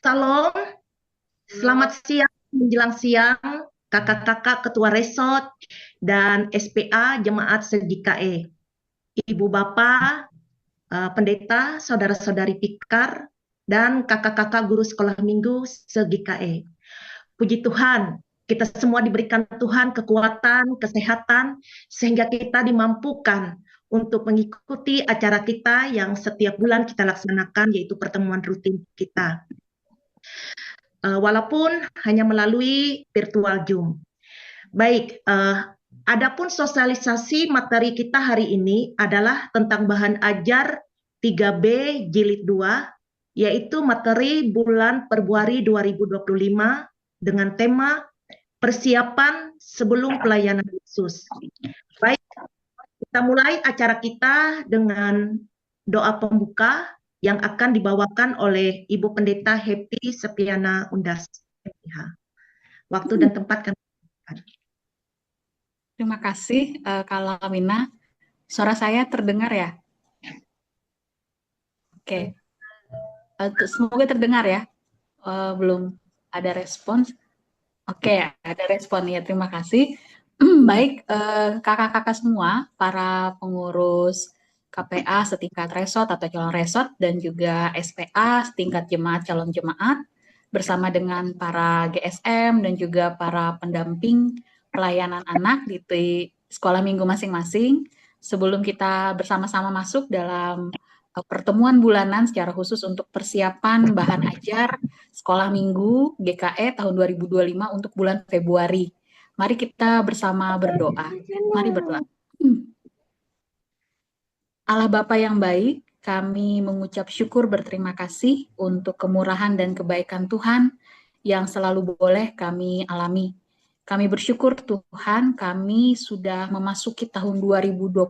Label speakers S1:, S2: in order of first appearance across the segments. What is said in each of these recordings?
S1: Salam, selamat
S2: Halo,
S1: siang menjelang siang, kakak-kakak ketua resort dan SPA Jemaat se-GKE, ibu bapak, pendeta, saudara-saudari Pikar, dan kakak-kakak guru sekolah minggu se-GKE. Puji Tuhan, kita semua diberikan Tuhan kekuatan, kesehatan, sehingga kita dimampukan untuk mengikuti acara kita yang setiap bulan kita laksanakan, yaitu pertemuan rutin kita. Walaupun hanya melalui virtual Zoom. Baik, adapun sosialisasi materi kita hari ini adalah tentang bahan ajar 3B Jilid 2, yaitu materi bulan Februari 2025 dengan tema persiapan sebelum pelayanan Yesus. Baik, kita mulai acara kita dengan doa pembuka yang akan dibawakan oleh Ibu Pendeta Happy Sepiana Undas. Waktu dan tempat kami.
S2: terima kasih Kak Lamina. Suara saya terdengar ya? Oke, semoga terdengar ya. Belum ada respons. Oke, ada respon ya. Terima kasih. Baik, kakak-kakak semua, para pengurus KPA setingkat resort atau calon resort dan juga SPA setingkat jemaat calon jemaat bersama dengan para GSM dan juga para pendamping pelayanan anak di sekolah minggu masing-masing. Sebelum kita bersama-sama masuk dalam pertemuan bulanan secara khusus untuk persiapan bahan ajar sekolah minggu GKE tahun 2025 untuk bulan Februari. Mari kita bersama berdoa. Mari berdoa. Allah Bapa yang baik, kami mengucap syukur berterima kasih untuk kemurahan dan kebaikan Tuhan yang selalu boleh kami alami. Kami bersyukur Tuhan, kami sudah memasuki tahun 2025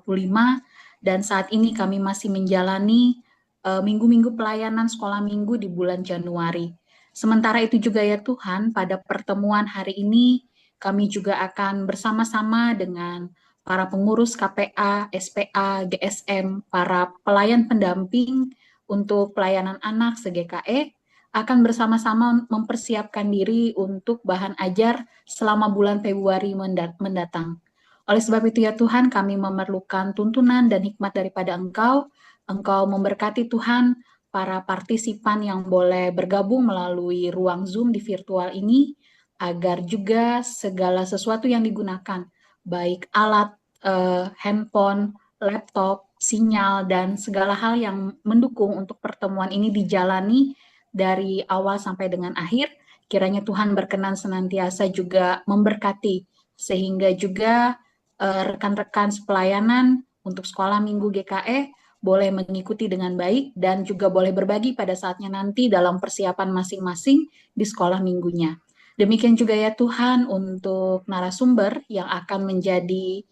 S2: dan saat ini kami masih menjalani minggu-minggu pelayanan sekolah minggu di bulan Januari. Sementara itu juga ya Tuhan, pada pertemuan hari ini kami juga akan bersama-sama dengan para pengurus KPA, SPA, GSM, para pelayan pendamping untuk pelayanan anak se-GKE akan bersama-sama mempersiapkan diri untuk bahan ajar selama bulan Februari mendatang. Oleh sebab itu ya Tuhan, kami memerlukan tuntunan dan hikmat daripada Engkau. Engkau memberkati Tuhan para partisipan yang boleh bergabung melalui ruang Zoom di virtual ini, agar juga segala sesuatu yang digunakan, baik alat, handphone, laptop, sinyal, dan segala hal yang mendukung untuk pertemuan ini dijalani dari awal sampai dengan akhir. Kiranya Tuhan berkenan senantiasa juga memberkati, sehingga juga rekan-rekan sepelayanan untuk sekolah minggu GKE boleh mengikuti dengan baik dan juga boleh berbagi pada saatnya nanti dalam persiapan masing-masing di sekolah minggunya. Demikian juga ya Tuhan untuk narasumber yang akan menjadi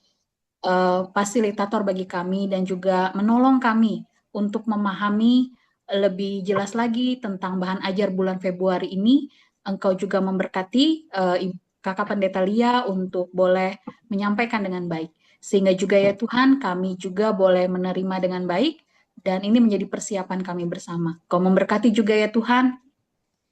S2: fasilitator bagi kami dan juga menolong kami untuk memahami lebih jelas lagi tentang bahan ajar bulan Februari ini. Engkau juga memberkati Kakak Pendeta Lia untuk boleh menyampaikan dengan baik. Sehingga juga ya Tuhan, kami juga boleh menerima dengan baik dan ini menjadi persiapan kami bersama. Kau memberkati juga ya Tuhan,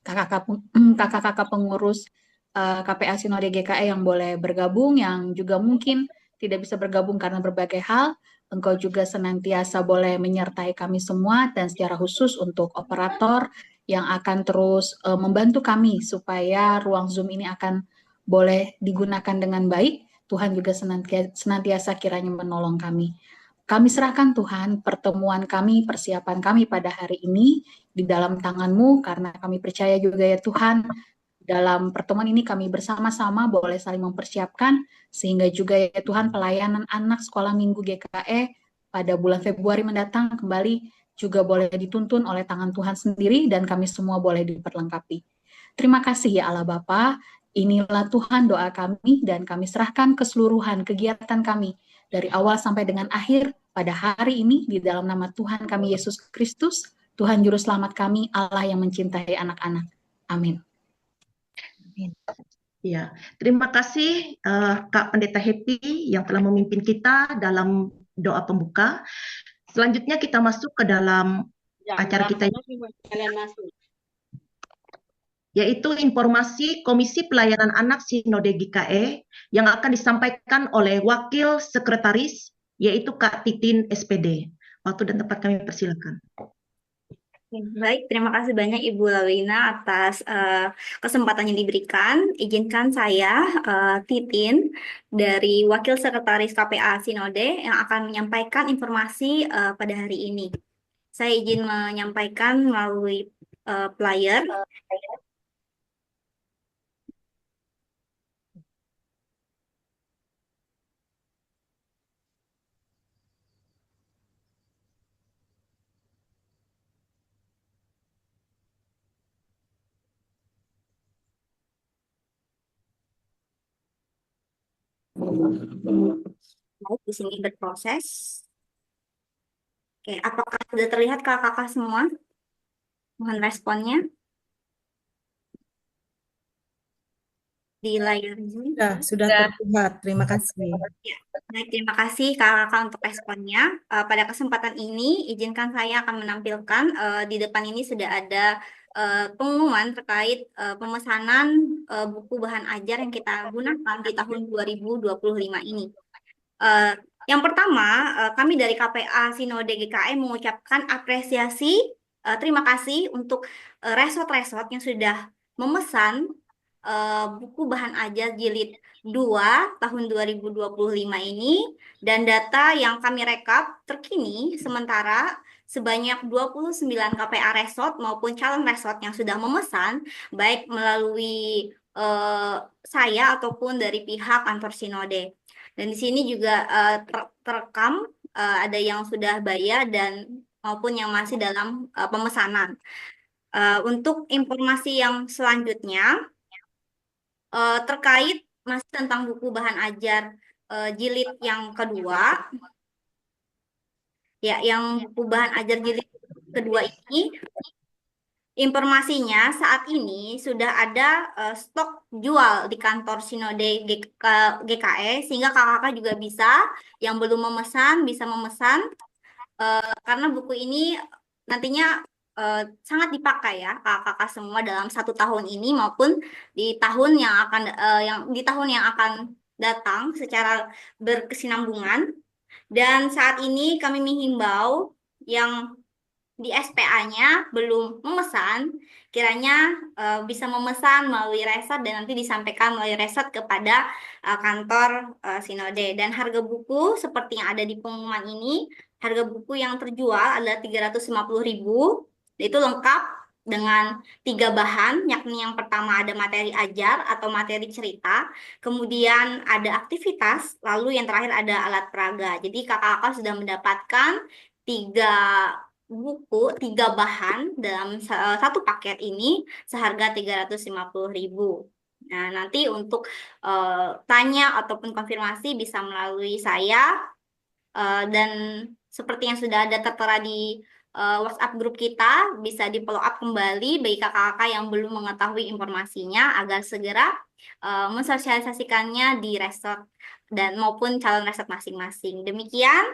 S2: kakak-kakak pengurus KPA Sinode GKE yang boleh bergabung, yang juga mungkin tidak bisa bergabung karena berbagai hal. Engkau juga senantiasa boleh menyertai kami semua dan secara khusus untuk operator yang akan terus membantu kami supaya ruang Zoom ini akan boleh digunakan dengan baik. Tuhan juga senantiasa kiranya menolong kami. Kami serahkan Tuhan pertemuan kami, persiapan kami pada hari ini di dalam tangan-Mu, karena kami percaya juga ya Tuhan, dalam pertemuan ini kami bersama-sama boleh saling mempersiapkan, sehingga juga ya Tuhan pelayanan anak sekolah minggu GKE pada bulan Februari mendatang kembali juga boleh dituntun oleh tangan Tuhan sendiri dan kami semua boleh diperlengkapi. Terima kasih ya Allah Bapa, inilah Tuhan doa kami dan kami serahkan keseluruhan kegiatan kami dari awal sampai dengan akhir pada hari ini di dalam nama Tuhan kami Yesus Kristus, Tuhan Juru Selamat kami, Allah yang mencintai anak-anak. Amin.
S1: Ya, terima kasih Kak Pendeta Happy yang telah memimpin kita dalam doa pembuka. Selanjutnya kita masuk ke dalam acara kita.
S2: Kalian masuk.
S1: yaitu informasi Komisi Pelayanan Anak Sinode GKE yang akan disampaikan oleh Wakil Sekretaris, yaitu Kak Titin SPD. Waktu dan tempat kami persilakan.
S3: Baik, terima kasih banyak Ibu Lawina atas kesempatan yang diberikan. Izinkan saya, Titin, dari Wakil Sekretaris KPA Sinode yang akan menyampaikan informasi pada hari ini. Saya izin menyampaikan melalui player. Baik, di sini berproses. Oke, apakah sudah terlihat kakak-kakak semua? Mohon responnya di layar Zoom.
S4: Sudah terlihat. Terima kasih.
S3: Ya, baik, terima kasih kakak-kakak untuk responnya. Pada kesempatan ini, izinkan saya akan menampilkan di depan ini sudah ada pengumuman terkait pemesanan buku bahan ajar yang kita gunakan di tahun 2025 ini. Yang pertama, kami dari KPA Sinode GKE mengucapkan apresiasi, terima kasih untuk resort-resort yang sudah memesan buku bahan ajar jilid 2 tahun 2025 ini, dan data yang kami rekap terkini sementara sebanyak 29 KPA resort maupun calon resort yang sudah memesan, baik melalui saya ataupun dari pihak kantor Sinode. Dan di sini juga terekam ada yang sudah bayar dan maupun yang masih dalam pemesanan. Untuk informasi yang selanjutnya, terkait masih tentang buku bahan ajar jilid yang kedua, ya, yang buku bahan ajar jilid kedua ini, informasinya saat ini sudah ada stok jual di kantor Sinode GKE, sehingga kakak-kakak juga bisa, yang belum memesan, bisa memesan, karena buku ini nantinya sangat dipakai ya kakak-kakak semua dalam 1 tahun ini maupun di tahun yang akan datang secara berkesinambungan. Dan saat ini kami menghimbau yang di SPA-nya belum memesan, kiranya bisa memesan melalui Reset dan nanti disampaikan melalui Reset kepada kantor Sinode. Dan harga buku seperti yang ada di pengumuman ini, harga buku yang terjual adalah 350.000. Itu lengkap dengan 3 bahan, yakni yang pertama ada materi ajar atau materi cerita, kemudian ada aktivitas, lalu yang terakhir ada alat peraga. Jadi kakak-kakak sudah mendapatkan 3 bahan dalam satu paket ini seharga 350.000. Nah, nanti untuk tanya ataupun konfirmasi bisa melalui saya, dan seperti yang sudah ada tertera di WhatsApp grup kita, bisa di follow up kembali bagi kakak-kakak yang belum mengetahui informasinya agar segera mensosialisasikannya di resort dan maupun calon resort masing-masing. Demikian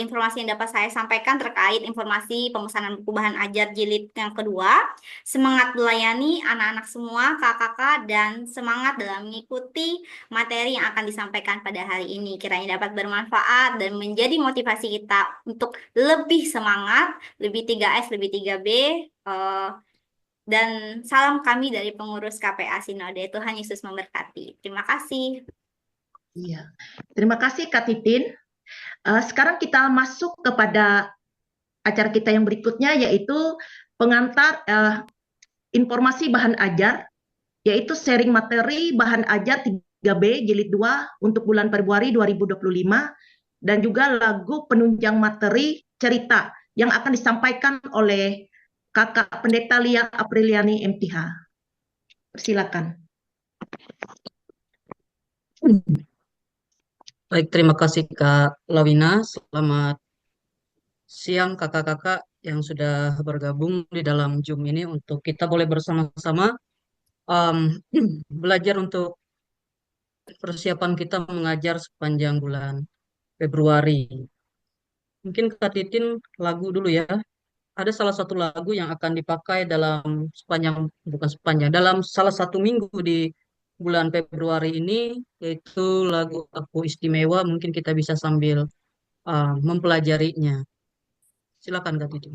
S3: informasi yang dapat saya sampaikan terkait informasi pemesanan buku bahan ajar jilid yang kedua. Semangat melayani anak-anak semua, kakak-kakak, dan semangat dalam mengikuti materi yang akan disampaikan pada hari ini. Kiranya dapat bermanfaat dan menjadi motivasi kita untuk lebih semangat, lebih 3S, lebih 3B, dan salam kami dari pengurus KPA Sinode. Tuhan Yesus memberkati. Terima kasih.
S1: Iya, terima kasih Kak Titin. Sekarang kita masuk kepada acara kita yang berikutnya, yaitu pengantar informasi bahan ajar, yaitu sharing materi bahan ajar 3B jilid 2 untuk bulan Februari 2025, dan juga lagu penunjang materi cerita yang akan disampaikan oleh Kakak Pendeta Lia Apriliani MTH. Persilakan.
S5: Baik, terima kasih Kak Lawina. Selamat siang kakak-kakak yang sudah bergabung di dalam Zoom ini untuk kita boleh bersama-sama belajar untuk persiapan kita mengajar sepanjang bulan Februari. Mungkin Kak Titin lagu dulu ya. ada salah satu lagu yang akan dipakai dalam bukan sepanjang, dalam salah satu minggu di bulan Februari ini, yaitu lagu Aku Istimewa. Mungkin kita bisa sambil mempelajarinya. Silakan Kak Titi.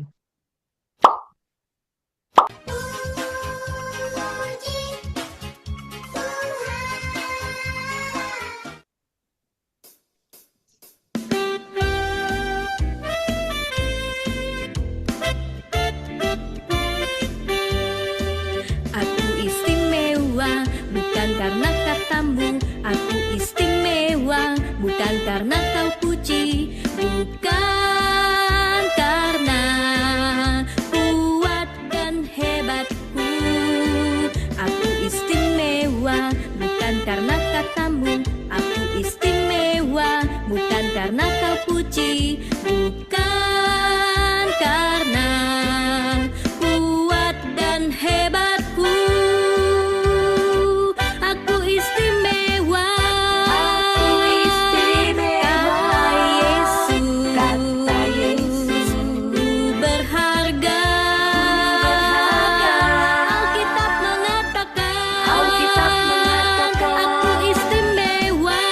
S6: Aku istimewa bukan karena katamu, aku istimewa bukan karena kau puji, bukan karena kuat dan hebatku. Aku istimewa bukan karena katamu, aku istimewa bukan karena kau puji, bukan karena kuat dan hebatku. Aku istimewa, kata Yesus, ku berharga. Alkitab mengatakan, aku istimewa,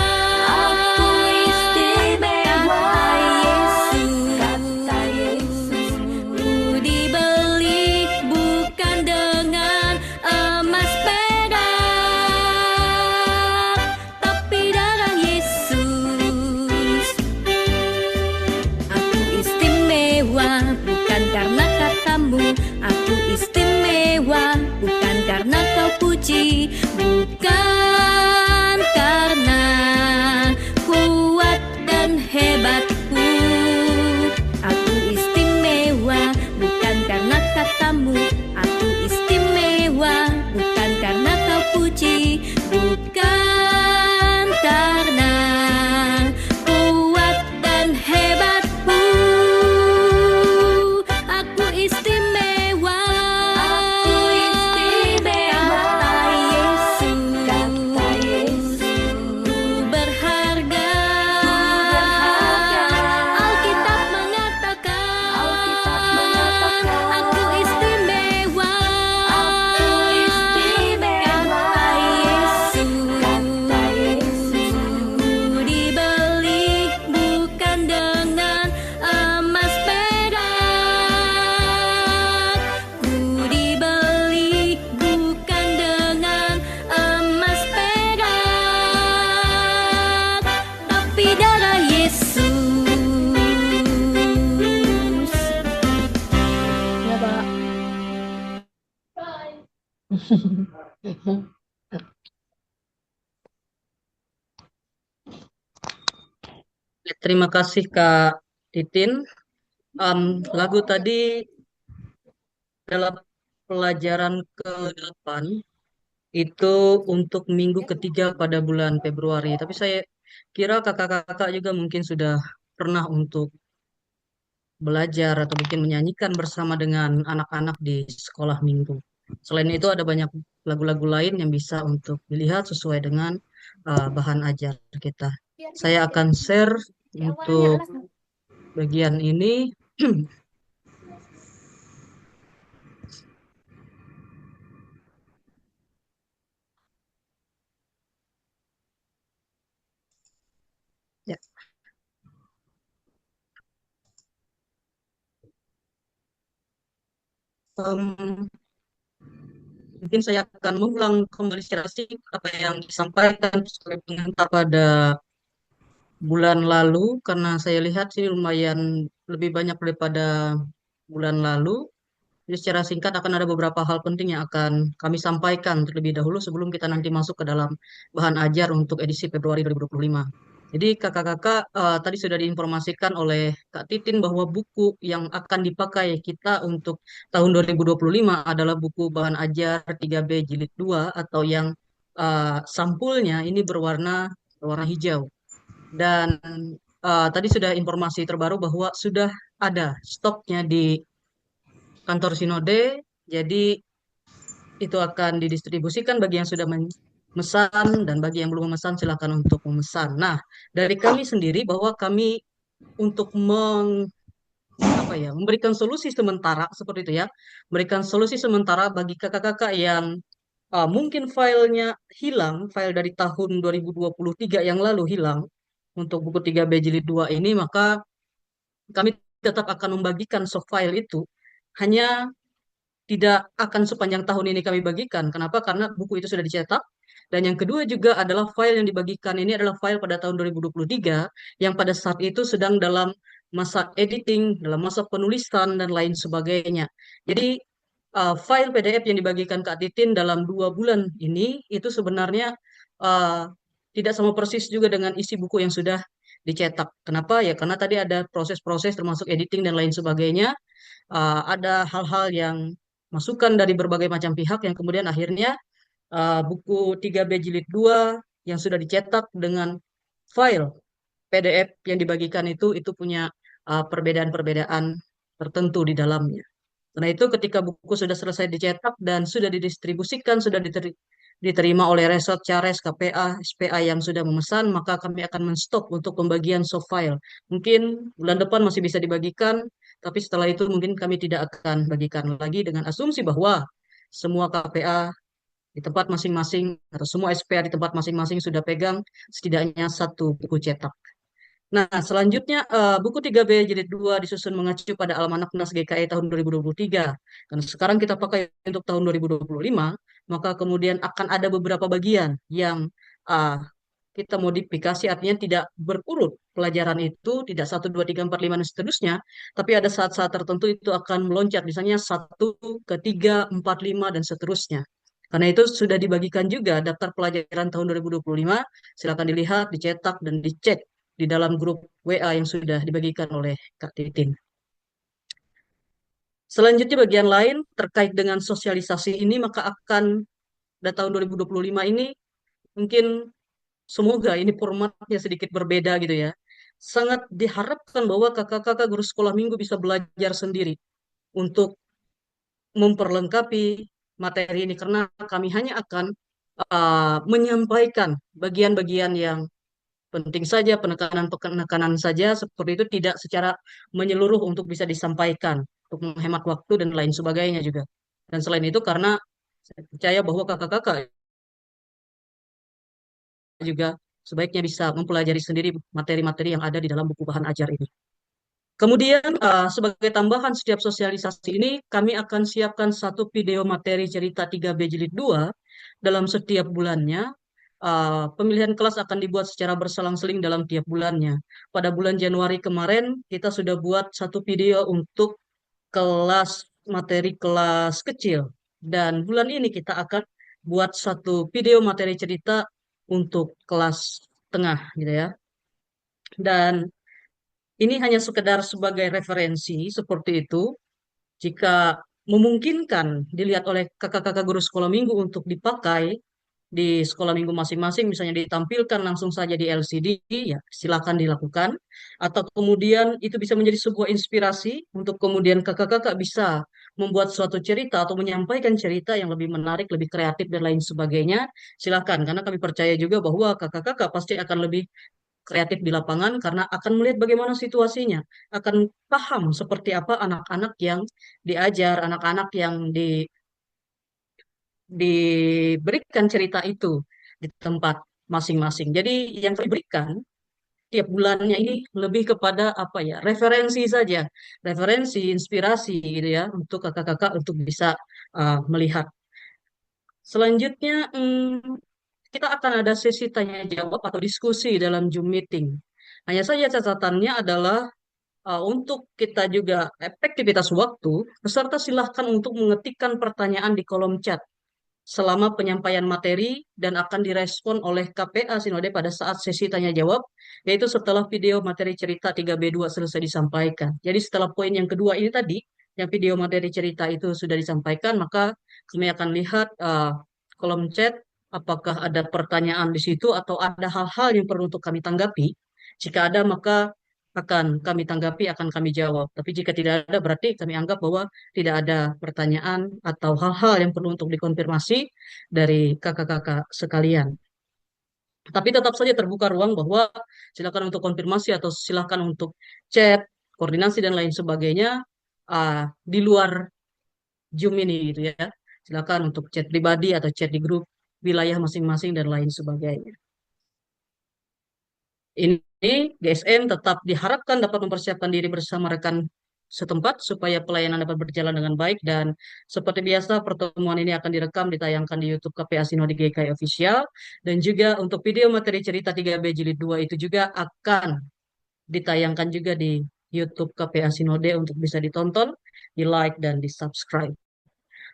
S6: kata Yesus, ku dibeli bukan dengan emas perak, tapi darah Yesus. Aku istimewa bukan karena katamu, aku istimewa bukan karena kau puji, bukan karena kuat dan hebatku. Aku istimewa bukan karena katamu, aku istimewa bukan karena kau puji, bukan karena kuat dan hebatku. Aku istimewa, kata Yesus, ku berharga. Alkitab mengatakan, aku istimewa, kata Yesus, ku dibeli bukan dengan emas perak, ku dibeli bukan dengan emas perak, tapi darah Yesus.
S2: Ya, Pak.
S5: Terima kasih Kak Titin. Lagu tadi dalam pelajaran ke-8 itu untuk minggu ketiga pada bulan Februari. Tapi saya kira kakak-kakak juga mungkin sudah pernah untuk belajar atau mungkin menyanyikan bersama dengan anak-anak di sekolah minggu. Selain itu ada banyak lagu-lagu lain yang bisa untuk dilihat sesuai dengan bahan ajar kita. Saya akan share untuk bagian ini. Ya. Mungkin saya akan mengulang kembali secara singkat apa yang disampaikan sebagai pengantar pada bulan lalu, karena saya lihat sih lumayan lebih banyak daripada bulan lalu. Jadi secara singkat akan ada beberapa hal penting yang akan kami sampaikan terlebih dahulu sebelum kita nanti masuk ke dalam bahan ajar untuk edisi Februari 2025. Jadi kakak-kakak tadi sudah diinformasikan oleh Kak Titin bahwa buku yang akan dipakai kita untuk tahun 2025 adalah buku bahan ajar 3B Jilid 2 atau yang sampulnya ini berwarna hijau. Dan tadi sudah informasi terbaru bahwa sudah ada stoknya di kantor Sinode, jadi itu akan didistribusikan bagi yang sudah memesan dan bagi yang belum memesan silakan untuk memesan. Nah, dari kami sendiri bahwa kami untuk apa ya, memberikan solusi sementara seperti itu ya, memberikan solusi sementara bagi kakak-kakak yang mungkin filenya hilang, file dari tahun 2023 yang lalu hilang untuk buku 3B jilid 2 ini, maka kami tetap akan membagikan soft file itu, hanya tidak akan sepanjang tahun ini kami bagikan. Kenapa? Karena buku itu sudah dicetak. Dan yang kedua juga adalah file yang dibagikan ini adalah file pada tahun 2023 yang pada saat itu sedang dalam masa editing, dalam masa penulisan dan lain sebagainya. Jadi file PDF yang dibagikan Kak Titin dalam 2 bulan ini itu sebenarnya uh, tidak sama persis juga dengan isi buku yang sudah dicetak. Kenapa? Ya karena tadi ada proses-proses termasuk editing dan lain sebagainya. Ada hal-hal yang masukan dari berbagai macam pihak yang kemudian akhirnya buku 3B jilid 2 yang sudah dicetak dengan file PDF yang dibagikan itu punya perbedaan-perbedaan tertentu di dalamnya. Karena itu ketika buku sudah selesai dicetak dan sudah didistribusikan, sudah diterima oleh Resort Cares, KPA, SPA yang sudah memesan, maka kami akan menstop untuk pembagian soft file. Mungkin bulan depan masih bisa dibagikan, tapi setelah itu mungkin kami tidak akan bagikan lagi dengan asumsi bahwa semua KPA di tempat masing-masing atau semua SPA di tempat masing-masing sudah pegang setidaknya satu buku cetak. Nah, selanjutnya buku 3B jilid 2 disusun mengacu pada Almanak Nas GKI tahun 2023. Karena sekarang kita pakai untuk tahun 2025, maka kemudian akan ada beberapa bagian yang uh, kita modifikasi, artinya tidak berurut pelajaran itu, tidak 1, 2, 3, 4, 5 dan seterusnya, tapi ada saat-saat tertentu itu akan meloncat, misalnya 1 ke 3, 4, 5 dan seterusnya. Karena itu sudah dibagikan juga daftar pelajaran tahun 2025, silakan dilihat, dicetak, dan dicek di dalam grup WA yang sudah dibagikan oleh Kak Titin. Selanjutnya bagian lain terkait dengan sosialisasi ini, maka akan pada tahun 2025 ini mungkin semoga ini formatnya sedikit berbeda gitu ya. Sangat diharapkan bahwa kakak-kakak guru sekolah minggu bisa belajar sendiri untuk memperlengkapi materi ini karena kami hanya akan menyampaikan bagian-bagian yang penting saja, penekanan-penekanan saja seperti itu, tidak secara menyeluruh untuk bisa disampaikan untuk menghemat waktu dan lain sebagainya juga. Dan selain itu karena saya percaya bahwa kakak-kakak juga sebaiknya bisa mempelajari sendiri materi-materi yang ada di dalam buku bahan ajar ini. Kemudian sebagai tambahan setiap sosialisasi ini kami akan siapkan satu video materi cerita 3B jilid 2 dalam setiap bulannya. Pemilihan kelas akan dibuat secara berselang-seling dalam tiap bulannya. Pada bulan Januari kemarin kita sudah buat satu video untuk kelas materi kelas kecil dan bulan ini kita akan buat satu video materi cerita untuk kelas tengah gitu ya. Dan ini hanya sekedar sebagai referensi seperti itu. Jika memungkinkan dilihat oleh kakak-kakak guru sekolah minggu untuk dipakai di sekolah minggu masing-masing, misalnya ditampilkan langsung saja di LCD, ya silakan dilakukan. Atau kemudian itu bisa menjadi sebuah inspirasi untuk kemudian kakak-kakak bisa membuat suatu cerita atau menyampaikan cerita yang lebih menarik, lebih kreatif dan lain sebagainya. Silakan, karena kami percaya juga bahwa kakak-kakak pasti akan lebih kreatif di lapangan karena akan melihat bagaimana situasinya, akan paham seperti apa anak-anak yang diajar, anak-anak yang diberikan cerita itu di tempat masing-masing. Jadi yang diberikan tiap bulannya ini lebih kepada apa ya, referensi saja, referensi, inspirasi gitu ya, untuk kakak-kakak untuk bisa melihat. Selanjutnya, kita akan ada sesi tanya jawab atau diskusi dalam Zoom meeting. Hanya saja catatannya adalah untuk kita juga efektivitas waktu, peserta silahkan untuk mengetikkan pertanyaan di kolom chat selama penyampaian materi dan akan direspon oleh KPA Sinode pada saat sesi tanya jawab, yaitu setelah video materi cerita 3B2 selesai disampaikan. Jadi setelah poin yang kedua ini tadi, yang video materi cerita itu sudah disampaikan, maka kami akan lihat kolom chat apakah ada pertanyaan di situ atau ada hal-hal yang perlu untuk kami tanggapi. Jika ada, maka akan kami tanggapi, akan kami jawab. Tapi jika tidak ada, berarti kami anggap bahwa tidak ada pertanyaan atau hal-hal yang perlu untuk dikonfirmasi dari kakak-kakak sekalian. Tapi tetap saja terbuka ruang bahwa silakan untuk konfirmasi atau silakan untuk chat, koordinasi dan lain sebagainya di luar Zoom ini gitu ya. Silakan untuk chat pribadi atau chat di grup wilayah masing-masing dan lain sebagainya. Ini GSN tetap diharapkan dapat mempersiapkan diri bersama rekan setempat supaya pelayanan dapat berjalan dengan baik, dan seperti biasa pertemuan ini akan direkam ditayangkan di YouTube KPA Sinode GKI Official, dan juga untuk video materi cerita 3B Jilid 2 itu juga akan ditayangkan juga di YouTube KPA Sinode untuk bisa ditonton, di like dan di subscribe.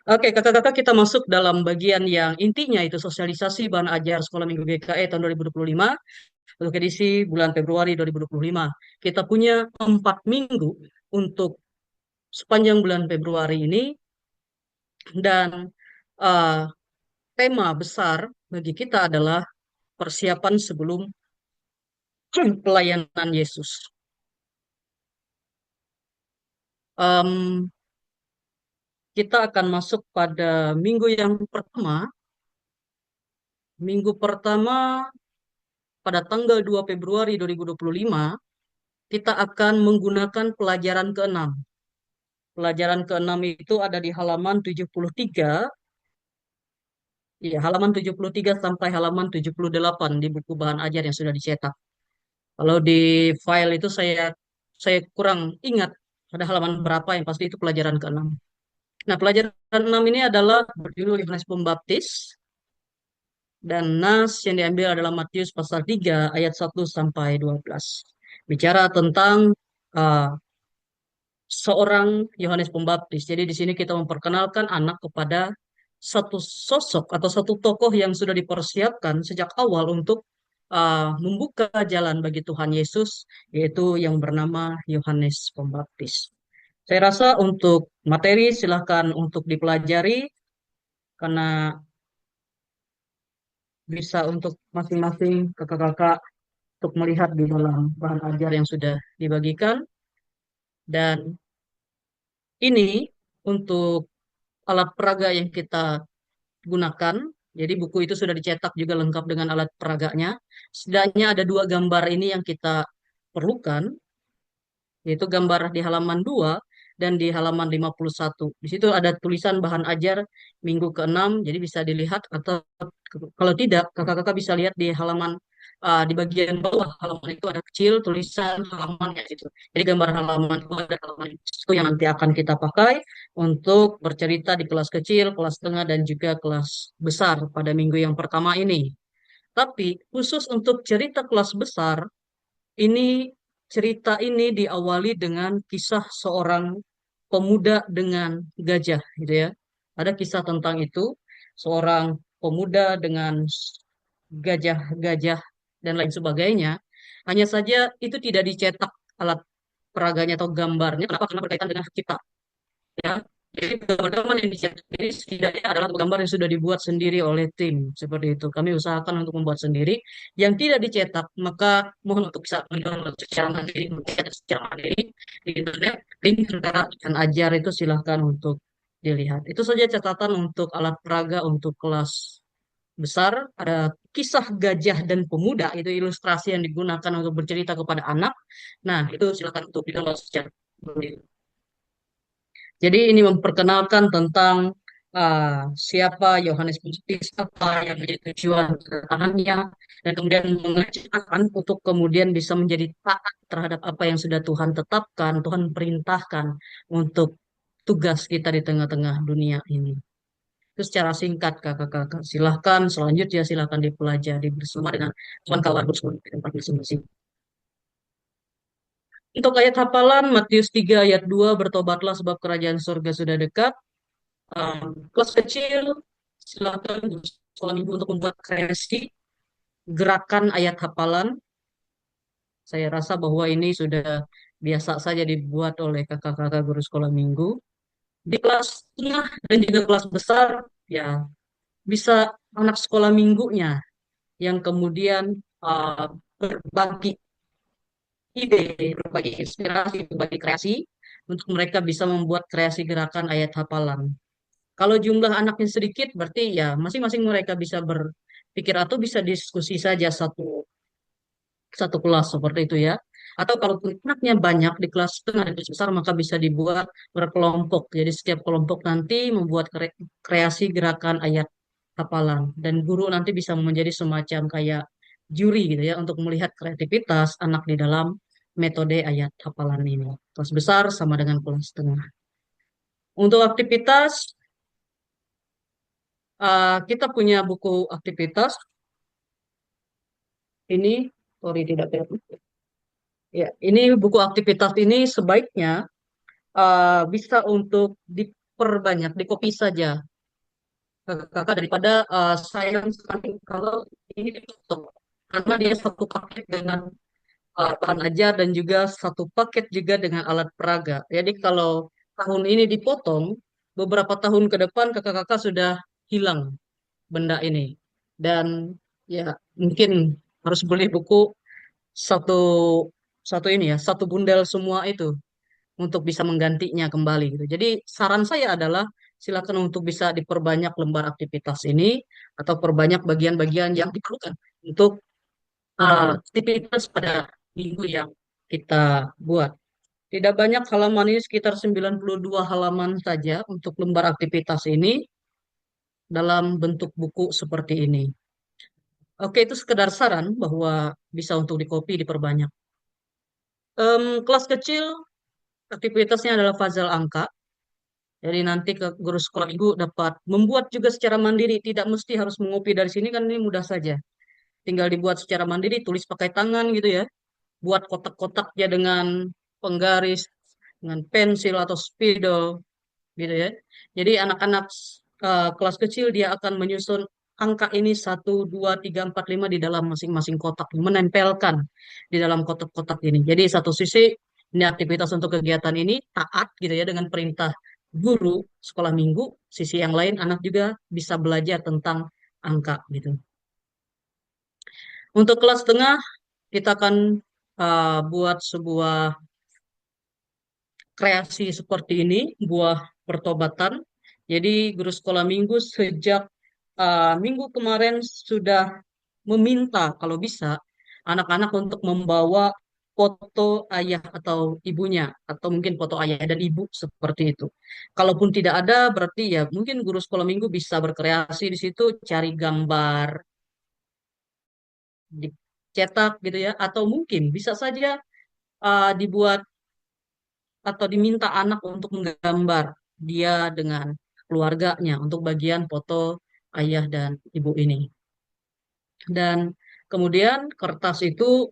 S5: Oke, kakak-kakak, kita masuk dalam bagian yang intinya itu sosialisasi bahan ajar Sekolah Minggu GKI tahun 2025 untuk edisi bulan Februari 2025. Kita punya 4 minggu untuk sepanjang bulan Februari ini, dan uh, tema besar bagi kita adalah persiapan sebelum pelayanan Yesus. Kita akan masuk pada minggu yang pertama. Minggu pertama pada tanggal 2 Februari 2025, kita akan menggunakan pelajaran ke-6. Pelajaran ke-6 itu ada di halaman 73, ya, halaman 73 sampai halaman 78 di buku bahan ajar yang sudah dicetak. Kalau di file itu saya kurang ingat ada halaman berapa, yang pasti itu pelajaran ke-6. Nah, pelajaran ke-6 ini adalah berjudul Yohanes Pembaptis, dan nas yang diambil adalah Matius pasal 3 ayat 1 sampai 12. Bicara tentang seorang Yohanes Pembaptis. Jadi di sini kita memperkenalkan anak kepada satu sosok atau satu tokoh yang sudah dipersiapkan sejak awal untuk membuka jalan bagi Tuhan Yesus, yaitu yang bernama Yohanes Pembaptis. Saya rasa untuk materi silahkan untuk dipelajari, karena bisa untuk masing-masing kakak-kakak untuk melihat di dalam bahan ajar yang sudah dibagikan. Dan ini untuk alat peraga yang kita gunakan. Jadi buku itu sudah dicetak juga lengkap dengan alat peraganya. Setidaknya ada 2 gambar ini yang kita perlukan, yaitu gambar di halaman 2 dan di halaman 51. Di situ ada tulisan bahan ajar minggu ke-6, jadi bisa dilihat, atau kalau tidak, kakak-kakak bisa lihat di halaman di bagian bawah halaman itu ada kecil tulisan halamannya situ. Jadi gambar halaman itu ada halaman itu yang nanti akan kita pakai untuk bercerita di kelas kecil, kelas tengah, dan juga kelas besar pada minggu yang pertama ini. Tapi khusus untuk cerita kelas besar, cerita ini diawali dengan kisah seorang pemuda dengan gajah, gitu ya. Ada kisah tentang itu, seorang pemuda dengan gajah-gajah dan lain sebagainya. Hanya saja itu tidak dicetak alat peraganya atau gambarnya. Kenapa? Karena berkaitan dengan hak cipta. Ya. Jadi gambar-gambar yang dicetak ini setidaknya adalah gambar yang sudah dibuat sendiri oleh tim. Seperti itu. Kami usahakan untuk membuat sendiri. Yang tidak dicetak, maka mohon untuk bisa mendownload secara mandiri, di internet. Link tentara dan ajar itu silahkan untuk dilihat. Itu saja catatan untuk alat peraga untuk kelas besar. Ada kisah gajah dan pemuda, itu ilustrasi yang digunakan untuk bercerita kepada anak. Nah, itu silakan untuk di-download secara mandiri. Jadi ini memperkenalkan tentang siapa Yohanes Pembaptis, apa yang menjadi tujuan kedatangannya, dan kemudian mengajak untuk kemudian bisa menjadi taat terhadap apa yang sudah Tuhan tetapkan, Tuhan perintahkan untuk tugas kita di tengah-tengah dunia ini. Itu secara singkat kakak-kakak. Silahkan selanjutnya silahkan dipelajari bersama dengan kawan-kawan bersama di tempat masing-masing. Untuk ayat hafalan Matius 3 ayat 2, bertobatlah sebab kerajaan surga sudah dekat. Kelas kecil silakan sekolah minggu untuk membuat kreasi gerakan ayat hafalan. Saya rasa bahwa ini sudah biasa saja dibuat oleh kakak-kakak guru sekolah minggu. Di kelas tengah dan juga kelas besar, ya bisa anak sekolah minggunya yang kemudian berbagi ide, berbagi inspirasi, berbagi kreasi untuk mereka bisa membuat kreasi gerakan ayat hafalan. Kalau jumlah anaknya sedikit, berarti ya masing-masing mereka bisa berpikir atau bisa diskusi saja satu kelas seperti itu ya. Atau kalau anaknya banyak di kelas setengah dan kelas besar, maka bisa dibuat berkelompok. Jadi setiap kelompok nanti membuat kreasi gerakan ayat hafalan. Dan guru nanti bisa menjadi semacam kayak juri gitu ya, untuk melihat kreativitas anak di dalam metode ayat hafalan ini. Kelas besar sama dengan kelas setengah. Untuk aktivitas, kita punya buku aktivitas. Ini, sorry tidak terlihat. Ya, ini buku aktivitas ini sebaiknya bisa untuk diperbanyak, dikopi saja kakak daripada sayang sekali kalau ini ditutup, karena dia satu paket dengan bahan ajar dan juga satu paket juga dengan alat peraga. Jadi kalau tahun ini dipotong, beberapa tahun ke depan kakak-kakak sudah hilang benda ini. Dan ya mungkin harus beli buku satu satu ini ya, satu bundel semua itu untuk bisa menggantinya kembali gitu. Jadi saran saya adalah silakan untuk bisa diperbanyak lembar aktivitas ini atau perbanyak bagian-bagian yang diperlukan untuk aktivitas pada minggu yang kita buat. Tidak banyak halaman ini, sekitar 92 halaman saja untuk lembar aktivitas ini dalam bentuk buku seperti ini. Oke, itu sekedar saran bahwa bisa untuk dikopi, diperbanyak. Kelas kecil, aktivitasnya adalah puzzle angka. Jadi nanti ke guru sekolah minggu dapat membuat juga secara mandiri, tidak mesti harus mengopi dari sini, kan ini mudah saja. Tinggal dibuat secara mandiri, tulis pakai tangan gitu ya. Buat kotak-kotaknya dengan penggaris, dengan pensil atau spidol gitu ya. Jadi anak-anak kelas kecil dia akan menyusun angka ini 1, 2, 3, 4, 5 di dalam masing-masing kotak, menempelkan di dalam kotak-kotak ini. Jadi satu sisi ini aktivitas untuk kegiatan ini taat gitu ya dengan perintah guru sekolah minggu, sisi yang lain anak juga bisa belajar tentang angka gitu. Untuk kelas tengah kita akan buat sebuah kreasi seperti ini, buah pertobatan. Jadi guru sekolah minggu sejak minggu kemarin sudah meminta kalau bisa anak-anak untuk membawa foto ayah atau ibunya, atau mungkin foto ayah dan ibu seperti itu. Kalaupun tidak ada, berarti ya mungkin guru sekolah minggu bisa berkreasi di situ, cari gambar, dicetak gitu ya, atau mungkin bisa saja dibuat atau diminta anak untuk menggambar dia dengan keluarganya untuk bagian foto ayah dan ibu ini. Dan kemudian kertas itu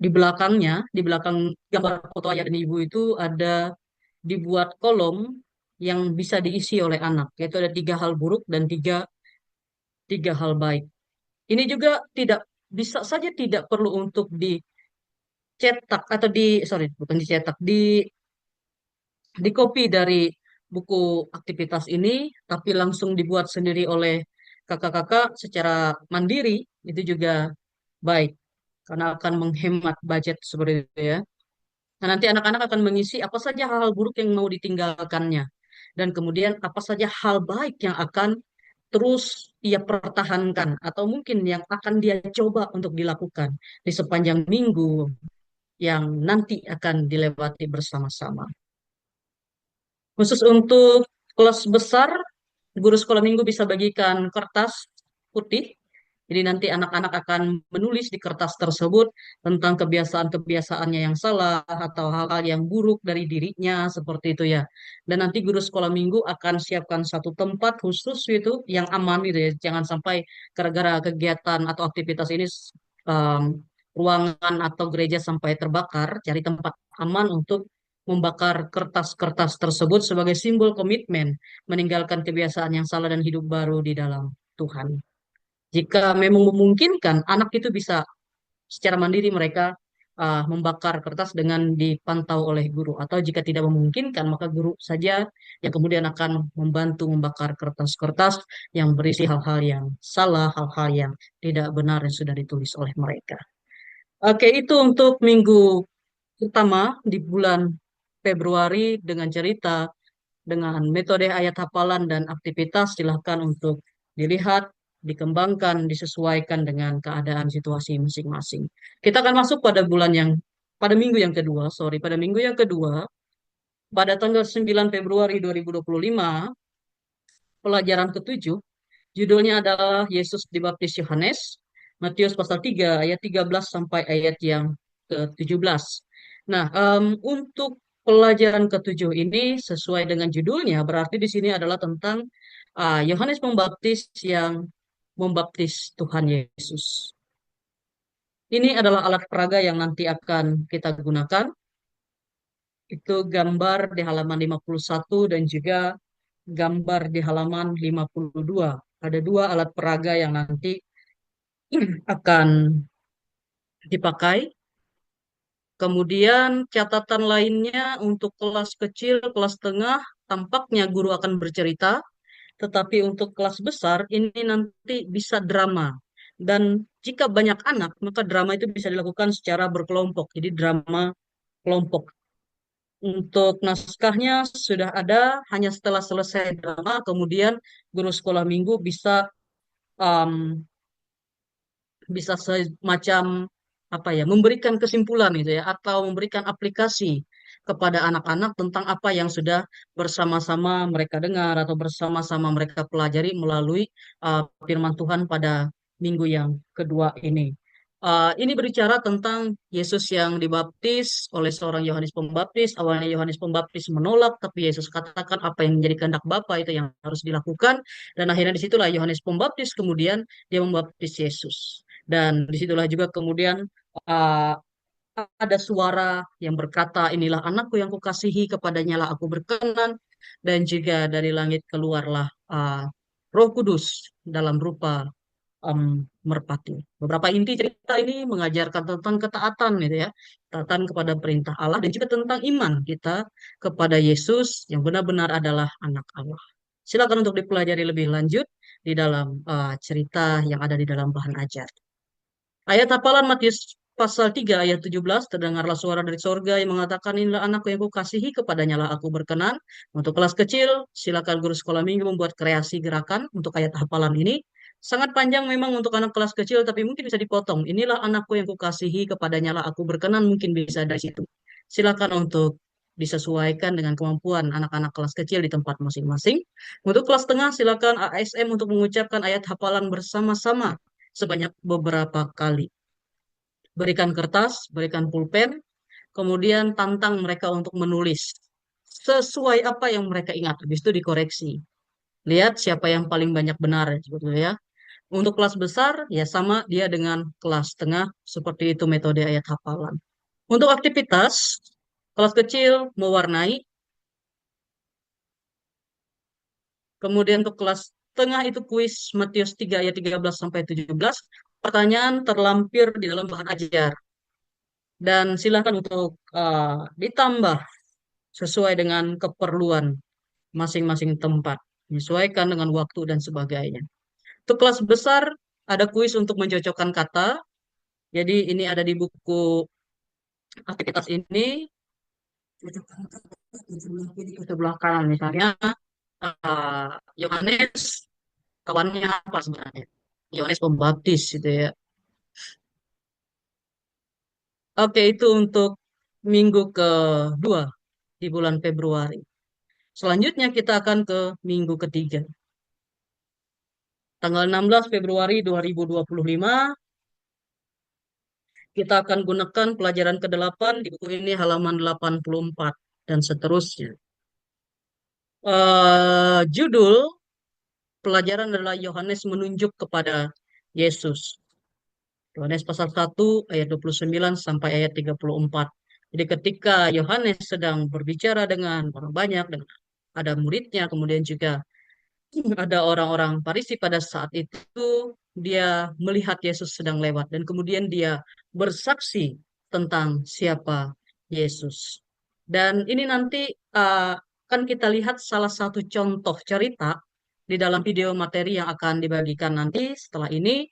S5: di belakangnya, di belakang gambar foto ayah dan ibu itu ada dibuat kolom yang bisa diisi oleh anak, yaitu ada 3 hal buruk dan tiga hal baik. Ini juga tidak bisa saja tidak perlu untuk dicetak atau sorry bukan dicetak, di copy dari buku aktivitas ini, tapi langsung dibuat sendiri oleh kakak-kakak secara mandiri, itu juga baik, karena akan menghemat budget seperti itu ya. Nah, nanti anak-anak akan mengisi apa saja hal-hal buruk yang mau ditinggalkannya, dan kemudian apa saja hal baik yang akan terus ia pertahankan, atau mungkin yang akan dia coba untuk dilakukan di sepanjang minggu yang nanti akan dilewati bersama-sama. Khusus untuk kelas besar, guru sekolah minggu bisa bagikan kertas putih. Jadi nanti anak-anak akan menulis di kertas tersebut tentang kebiasaan-kebiasaannya yang salah atau hal-hal yang buruk dari dirinya seperti itu ya. Dan nanti guru sekolah minggu akan siapkan satu tempat khusus itu yang aman gitu ya. Jangan sampai gara-gara kegiatan atau aktivitas ini ruangan atau gereja sampai terbakar. Cari tempat aman untuk membakar kertas-kertas tersebut sebagai simbol komitmen meninggalkan kebiasaan yang salah dan hidup baru di dalam Tuhan. Jika memang memungkinkan, anak itu bisa secara mandiri mereka membakar kertas dengan dipantau oleh guru. Atau jika tidak memungkinkan, maka guru saja yang kemudian akan membantu membakar kertas-kertas yang berisi hal-hal yang salah, hal-hal yang tidak benar yang sudah ditulis oleh mereka. Oke, itu untuk minggu pertama di bulan Februari dengan cerita, dengan metode ayat hafalan dan aktivitas. Silahkan untuk dilihat dikembangkan, disesuaikan dengan keadaan situasi masing-masing. Kita akan masuk pada minggu yang kedua, pada minggu yang kedua, pada tanggal 9 Februari 2025, pelajaran ketujuh, judulnya adalah Yesus dibaptis Yohanes, Matius pasal 3 ayat 13 sampai ayat yang ke-17. Nah, untuk pelajaran ketujuh ini sesuai dengan judulnya, berarti di sini adalah tentang Yohanes Pembaptis yang membaptis Tuhan Yesus. Ini adalah alat peraga yang nanti akan kita gunakan. Itu gambar di halaman 51 dan juga gambar di halaman 52. Ada dua alat peraga yang nanti akan dipakai. Kemudian catatan lainnya untuk kelas kecil, kelas tengah, tampaknya guru akan bercerita. Tetapi untuk kelas besar ini nanti bisa drama. Dan jika banyak anak, maka drama itu bisa dilakukan secara berkelompok. Jadi drama kelompok. Untuk naskahnya sudah ada, hanya setelah selesai drama, kemudian guru sekolah minggu um, bisa semacam apa ya, memberikan kesimpulan gitu ya, atau memberikan aplikasi kepada anak-anak tentang apa yang sudah bersama-sama mereka dengar atau bersama-sama mereka pelajari melalui firman Tuhan pada minggu yang kedua ini. Ini berbicara tentang Yesus yang dibaptis oleh seorang Yohanes Pembaptis. Awalnya Yohanes Pembaptis menolak, tapi Yesus katakan apa yang menjadi kehendak Bapa itu yang harus dilakukan. Dan akhirnya disitulah Yohanes Pembaptis kemudian dia membaptis Yesus. Dan disitulah juga kemudian uh, ada suara yang berkata, inilah anakku yang kukasihi, kepadanya lah aku berkenan. Dan juga dari langit keluarlah Roh Kudus dalam rupa merpati. Beberapa inti cerita ini mengajarkan tentang ketaatan gitu ya, ketaatan kepada perintah Allah dan juga tentang iman kita kepada Yesus yang benar-benar adalah anak Allah. Silakan untuk dipelajari lebih lanjut di dalam cerita yang ada di dalam bahan ajar. Ayat hafalan Matius pasal 3 ayat 17, terdengarlah suara dari sorga yang mengatakan, inilah anakku yang kukasihi, kepadanya lah aku berkenan. Untuk kelas kecil, silakan guru sekolah minggu membuat kreasi gerakan untuk ayat hafalan ini. Sangat panjang memang untuk anak kelas kecil, tapi mungkin bisa dipotong. Inilah anakku yang kukasihi, kepadanya lah aku berkenan, mungkin bisa dari situ. Silakan untuk disesuaikan dengan kemampuan anak-anak kelas kecil di tempat masing-masing. Untuk kelas tengah, silakan ASM untuk mengucapkan ayat hafalan bersama-sama sebanyak beberapa kali. Berikan kertas, berikan pulpen, kemudian tantang mereka untuk menulis sesuai apa yang mereka ingat. Habis itu dikoreksi. Lihat siapa yang paling banyak benar sebetulnya ya. Untuk kelas besar, ya sama dia dengan kelas tengah, seperti itu metode ayat hafalan. Untuk aktivitas, kelas kecil mewarnai, kemudian untuk kelas tengah itu kuis Matius 3 ayat 13 sampai 17. Pertanyaan terlampir di dalam bahan ajar. Dan silakan untuk ditambah sesuai dengan keperluan masing-masing tempat. Menyesuaikan dengan waktu dan sebagainya. Untuk kelas besar, ada kuis untuk mencocokkan kata. Jadi ini ada di buku aktivitas ini. Di sebelah kanan misalnya, Yohanes kawannya apa sebenarnya? Yohanes Pembaptis gitu ya. Oke, itu untuk minggu kedua di bulan Februari. Selanjutnya kita akan ke minggu ketiga. Tanggal 16 Februari 2025, kita akan gunakan pelajaran ke-8 di buku ini halaman 84 dan seterusnya. Judul pelajaran adalah Yohanes menunjuk kepada Yesus. Yohanes pasal 1 ayat 29 sampai ayat 34. Jadi ketika Yohanes sedang berbicara dengan orang banyak, dengan ada muridnya, kemudian juga ada orang-orang Farisi pada saat itu, dia melihat Yesus sedang lewat dan kemudian dia bersaksi tentang siapa Yesus. Dan ini nanti akan kita lihat salah satu contoh cerita di dalam video materi yang akan dibagikan nanti setelah ini,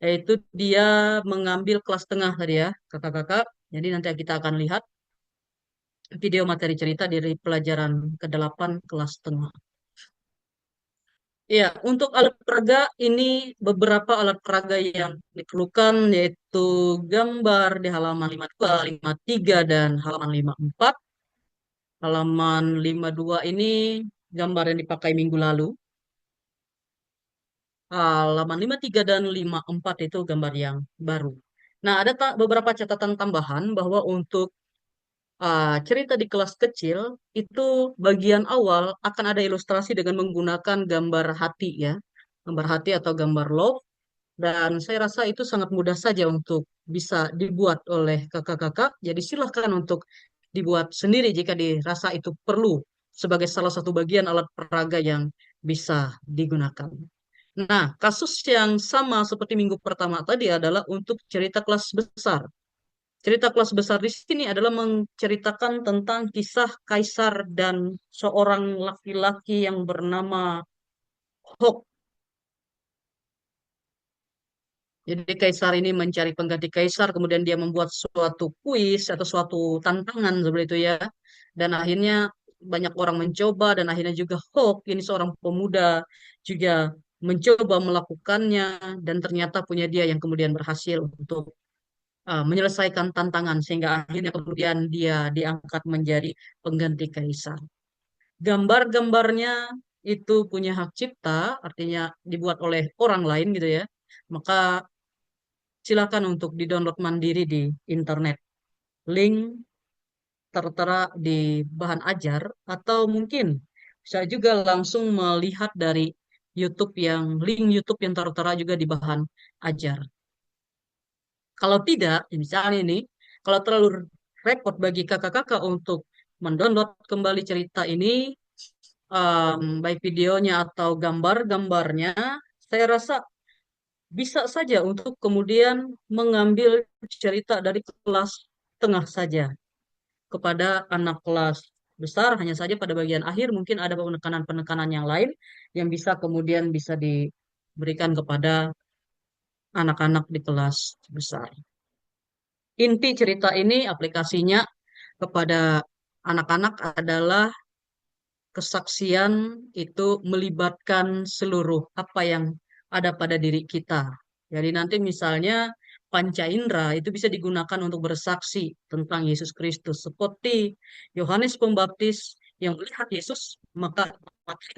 S5: yaitu dia mengambil kelas tengah tadi ya, kakak-kakak. Jadi nanti kita akan lihat video materi cerita dari pelajaran ke-8 kelas tengah. Ya, untuk alat peraga ini beberapa alat peraga yang diperlukan yaitu gambar di halaman 52, 53 dan halaman 54. Halaman 52 ini gambar yang dipakai minggu lalu. Halaman 53 dan 54 itu gambar yang baru. Nah, ada beberapa catatan tambahan bahwa untuk cerita di kelas kecil itu bagian awal akan ada ilustrasi dengan menggunakan gambar hati ya. Gambar hati atau gambar love. Dan saya rasa itu sangat mudah saja untuk bisa dibuat oleh kakak-kakak. Jadi silahkan untuk dibuat sendiri jika dirasa itu perlu sebagai salah satu bagian alat peraga yang bisa digunakan. Nah, kasus yang sama seperti minggu pertama tadi adalah untuk cerita kelas besar. Cerita kelas besar di sini adalah menceritakan tentang kisah kaisar dan seorang laki-laki yang bernama Hok. Jadi kaisar ini mencari pengganti kaisar, kemudian dia membuat suatu kuis atau suatu tantangan seperti itu ya. Dan akhirnya banyak orang mencoba dan akhirnya juga Hok, ini seorang pemuda juga mencoba melakukannya dan ternyata punya dia yang kemudian berhasil untuk menyelesaikan tantangan sehingga akhirnya kemudian dia diangkat menjadi pengganti kaisar. Gambar-gambarnya itu punya hak cipta, artinya dibuat oleh orang lain gitu ya. Maka silakan untuk di-download mandiri di internet. Link tertera di bahan ajar atau mungkin bisa juga langsung melihat dari link YouTube yang tertera juga di bahan ajar. Kalau tidak, misalnya ini, kalau terlalu repot bagi kakak-kakak untuk mendownload kembali cerita ini, baik videonya atau gambar-gambarnya, saya rasa bisa saja untuk kemudian mengambil cerita dari kelas tengah saja kepada anak kelas besar, hanya saja pada bagian akhir mungkin ada penekanan-penekanan yang lain yang bisa kemudian bisa diberikan kepada anak-anak di kelas besar. Inti cerita ini aplikasinya kepada anak-anak adalah kesaksian itu melibatkan seluruh apa yang ada pada diri kita. Jadi nanti misalnya panca indera itu bisa digunakan untuk bersaksi tentang Yesus Kristus. Seperti Yohanes Pembaptis yang melihat Yesus, maka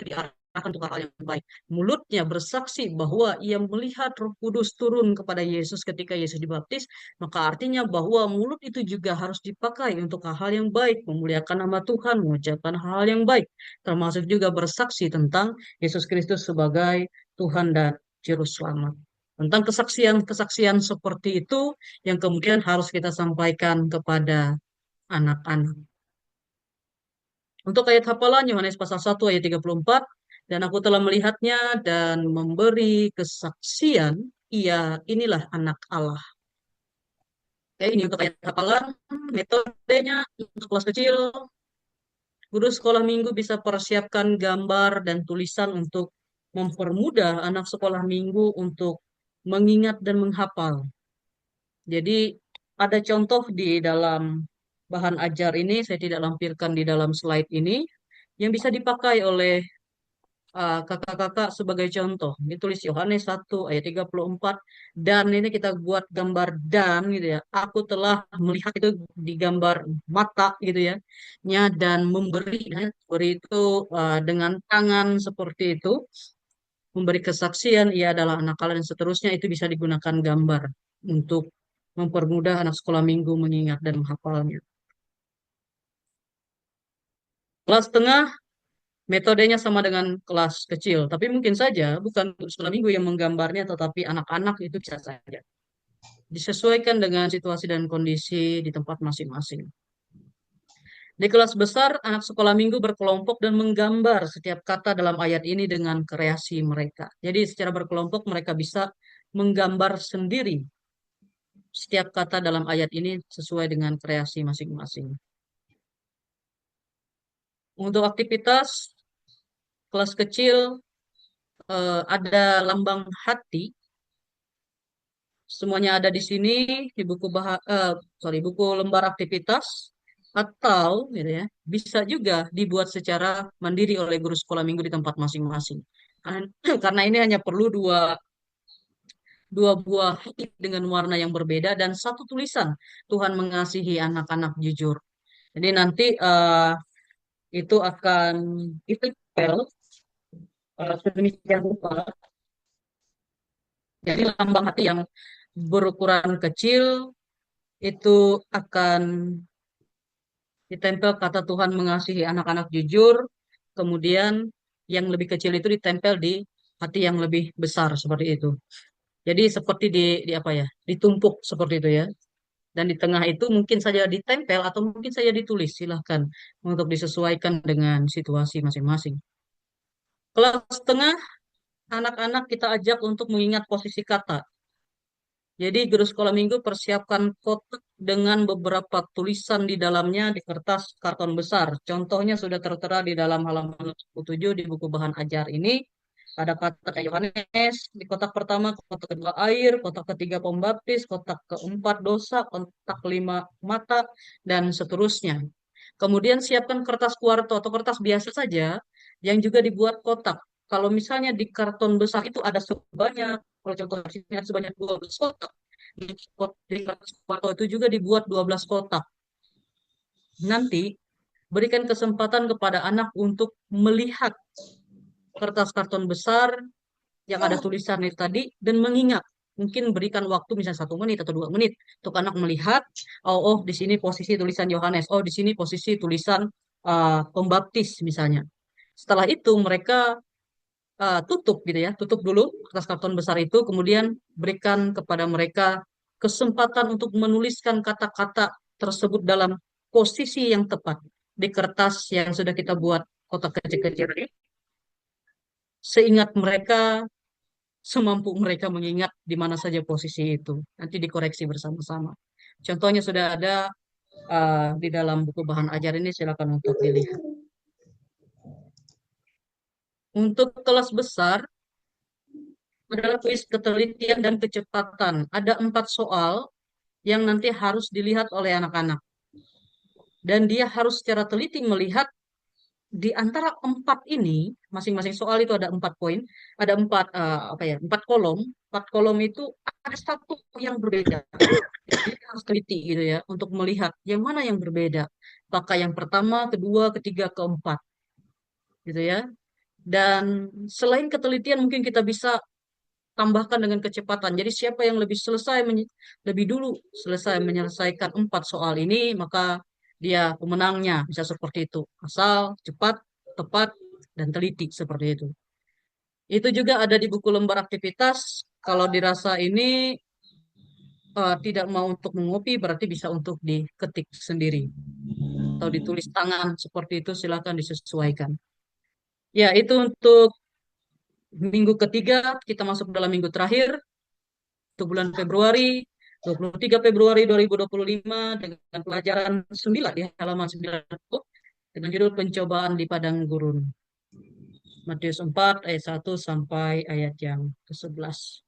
S5: diarahkan untuk hal yang baik. Mulutnya bersaksi bahwa ia melihat Roh Kudus turun kepada Yesus ketika Yesus dibaptis, maka artinya bahwa mulut itu juga harus dipakai untuk hal-hal yang baik, memuliakan nama Tuhan, mengucapkan hal yang baik, termasuk juga bersaksi tentang Yesus Kristus sebagai Tuhan dan Juru Selamat. Tentang kesaksian-kesaksian seperti itu yang kemudian harus kita sampaikan kepada anak-anak. Untuk ayat hafalan Yohanes pasal 1 ayat 34, dan aku telah melihatnya dan memberi kesaksian, ia inilah anak Allah. Oke, ini untuk ayat hafalan, metodenya untuk kelas kecil, guru sekolah minggu bisa persiapkan gambar dan tulisan untuk mempermudah anak sekolah minggu untuk mengingat dan menghafal. Jadi ada contoh di dalam bahan ajar ini, saya tidak lampirkan di dalam slide ini, yang bisa dipakai oleh kakak-kakak sebagai contoh. Ini tulis Yohanes 1 ayat 34, dan ini kita buat gambar dan gitu ya. Aku telah melihat itu di gambar mata gitu ya. Dan memberi, beri itu dengan tangan seperti itu. Memberi kesaksian, ia adalah anak Allah dan seterusnya, itu bisa digunakan gambar untuk mempermudah anak sekolah minggu mengingat dan menghafalnya. Kelas tengah metodenya sama dengan kelas kecil, tapi mungkin saja bukan untuk sekolah minggu yang menggambarnya, tetapi anak-anak itu bisa saja. Disesuaikan dengan situasi dan kondisi di tempat masing-masing. Di kelas besar, anak sekolah minggu berkelompok dan menggambar setiap kata dalam ayat ini dengan kreasi mereka. Jadi secara berkelompok mereka bisa menggambar sendiri setiap kata dalam ayat ini sesuai dengan kreasi masing-masing. Untuk aktivitas kelas kecil, ada lambang hati. Semuanya ada di sini di buku lembar aktivitas, atau gitu ya, bisa juga dibuat secara mandiri oleh guru sekolah minggu di tempat masing-masing. Karena ini hanya perlu dua buah hati dengan warna yang berbeda dan satu tulisan Tuhan mengasihi anak-anak jujur. Jadi nanti itu akan ditempel sedemikian rupa. Jadi lambang hati yang berukuran kecil itu akan ditempel kata Tuhan mengasihi anak-anak jujur. Kemudian yang lebih kecil itu ditempel di hati yang lebih besar seperti itu. Jadi seperti di apa ya, ditumpuk seperti itu ya. Dan di tengah itu mungkin saja ditempel atau mungkin saja ditulis, silahkan untuk disesuaikan dengan situasi masing-masing. Kelas tengah, anak-anak kita ajak untuk mengingat posisi kata. Jadi guru sekolah minggu persiapkan kotak dengan beberapa tulisan di dalamnya di kertas karton besar. Contohnya sudah tertera di dalam halaman 7 di buku bahan ajar ini. Ada kata Yohanes di kotak pertama, kotak kedua air, kotak ketiga pembaptis, kotak keempat dosa, kotak kelima mata, dan seterusnya. Kemudian siapkan kertas kuarto atau kertas biasa saja yang juga dibuat kotak. Kalau misalnya di karton besar itu ada sebanyak, kalau contoh di sini ada sebanyak 12 kotak. Di kertas kuarto itu juga dibuat 12 kotak. Nanti berikan kesempatan kepada anak untuk melihat kertas karton besar yang ada tulisan itu tadi dan mengingat. Mungkin berikan waktu misalnya 1 menit atau 2 menit untuk anak melihat, oh di sini posisi tulisan Yohanes, oh di sini posisi tulisan pembaptis misalnya. Setelah itu mereka tutup gitu ya, tutup dulu kertas karton besar itu, kemudian berikan kepada mereka kesempatan untuk menuliskan kata-kata tersebut dalam posisi yang tepat di kertas yang sudah kita buat kotak kecil-kecil ini. Seingat mereka, semampu mereka mengingat di mana saja posisi itu. Nanti dikoreksi bersama-sama. Contohnya sudah ada di dalam buku bahan ajar ini, silakan untuk dilihat. Untuk kelas besar adalah kuis ketelitian dan kecepatan. Ada 4 soal yang nanti harus dilihat oleh anak-anak. Dan dia harus secara teliti melihat di antara 4 ini, masing-masing soal itu ada 4 poin, ada 4 kolom. 4 kolom itu ada satu yang berbeda. Jadi harus teliti gitu ya untuk melihat yang mana yang berbeda. Apakah yang pertama, kedua, ketiga, keempat, gitu ya. Dan selain ketelitian mungkin kita bisa tambahkan dengan kecepatan. Jadi siapa yang lebih dulu selesai menyelesaikan 4 soal ini, maka dia pemenangnya. Bisa seperti itu. Asal cepat, tepat, dan teliti seperti itu. Itu juga ada di buku lembar aktivitas. Kalau dirasa ini tidak mau untuk mengopi, berarti bisa untuk diketik sendiri. Atau ditulis tangan seperti itu, silakan disesuaikan. Ya, itu untuk minggu ketiga, kita masuk dalam minggu terakhir, untuk bulan Februari, 23 Februari 2025, dengan pelajaran 9 di halaman 90, dengan judul pencobaan di padang gurun. Matius 4 ayat 1 sampai ayat yang ke-11.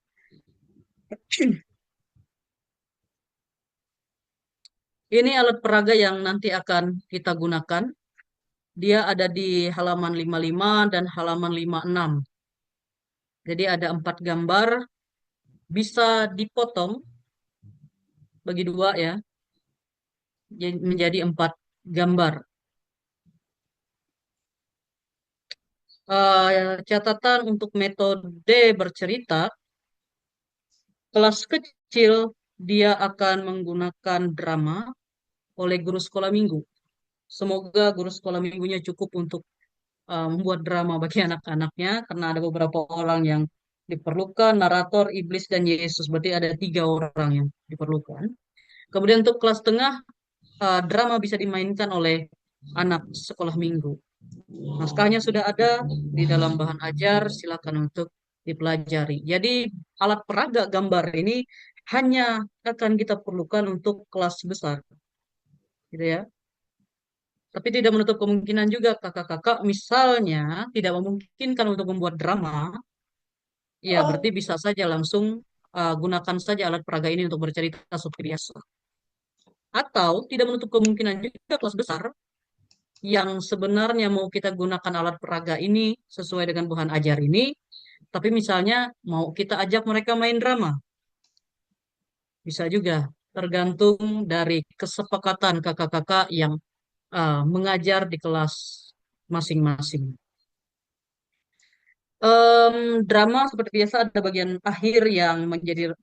S5: Ini alat peraga yang nanti akan kita gunakan. Dia ada di halaman 55 dan halaman 56. Jadi ada 4 gambar, bisa dipotong bagi 2 ya, menjadi 4 gambar. Catatan untuk metode bercerita, kelas kecil dia akan menggunakan drama oleh guru sekolah minggu. Semoga guru sekolah minggunya cukup untuk membuat drama bagi anak-anaknya, karena ada beberapa orang yang diperlukan, narator, iblis, dan Yesus. Berarti ada 3 orang yang diperlukan. Kemudian untuk kelas tengah, drama bisa dimainkan oleh anak sekolah minggu. Naskahnya sudah ada di dalam bahan ajar, silakan untuk dipelajari. Jadi alat peraga gambar ini hanya akan kita perlukan untuk kelas besar, gitu ya. Tapi tidak menutup kemungkinan juga kakak-kakak misalnya tidak memungkinkan untuk membuat drama, ya berarti bisa saja langsung gunakan saja alat peraga ini untuk bercerita seperti biasa. Atau tidak menutup kemungkinan juga kelas besar yang sebenarnya mau kita gunakan alat peraga ini sesuai dengan bahan ajar ini, tapi misalnya mau kita ajak mereka main drama, bisa juga, tergantung dari kesepakatan kakak-kakak yang mengajar di kelas masing-masing. Drama seperti biasa ada bagian akhir yang menjadi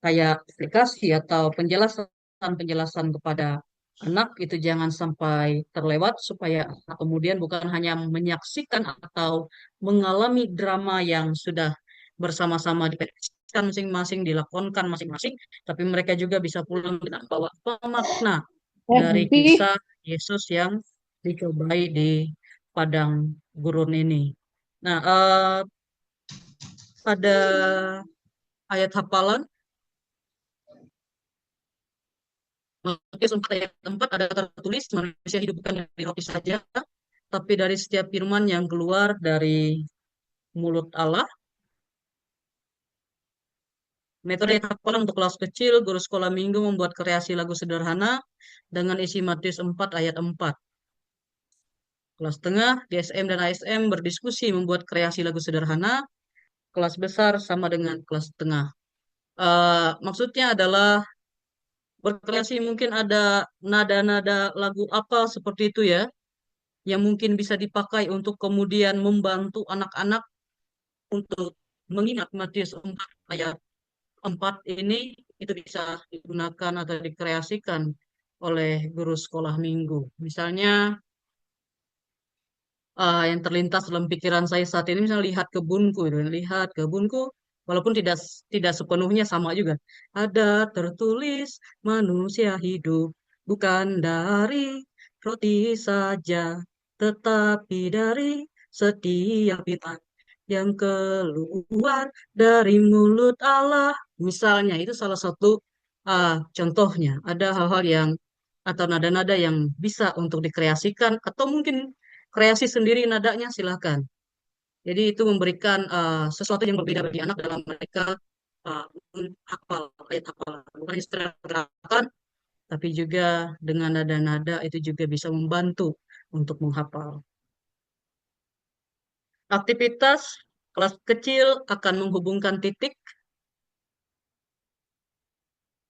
S5: kayak aplikasi atau penjelasan kepada anak, itu jangan sampai terlewat supaya kemudian bukan hanya menyaksikan atau mengalami drama yang sudah bersama-sama dipetisikan masing-masing, dilakonkan masing-masing, tapi mereka juga bisa pulang dengan bawa makna dari kisah Yesus yang dicobai di padang gurun ini. Nah, pada ayat hafalan Matius 4 ayat 4 ada tertulis, manusia hidup bukan dari roti saja, tapi dari setiap firman yang keluar dari mulut Allah. Metode hafalan untuk kelas kecil, guru sekolah minggu membuat kreasi lagu sederhana dengan isi Matius 4 ayat 4. Kelas tengah, GSM dan ASM berdiskusi membuat kreasi lagu sederhana. Kelas besar sama dengan kelas tengah. Maksudnya adalah berkreasi, mungkin ada nada-nada lagu apa seperti itu ya, yang mungkin bisa dipakai untuk kemudian membantu anak-anak untuk mengingat Matius 4 ayat 4 ini, itu bisa digunakan atau dikreasikan oleh guru sekolah minggu. Misalnya yang terlintas dalam pikiran saya saat ini, misalnya lihat kebunku, walaupun tidak sepenuhnya sama juga. Ada tertulis, manusia hidup bukan dari roti saja, tetapi dari setiap firman yang keluar dari mulut Allah. Misalnya, itu salah satu contohnya. Ada hal-hal yang atau nada-nada yang bisa untuk dikreasikan, atau mungkin kreasi sendiri nadanya, silahkan. Jadi itu memberikan sesuatu yang berbeda bagi anak dalam mereka hafal ayat hafalan. Bukan sekedar gerakan, tapi juga dengan nada-nada itu juga bisa membantu untuk menghafal. Aktivitas kelas kecil akan menghubungkan titik.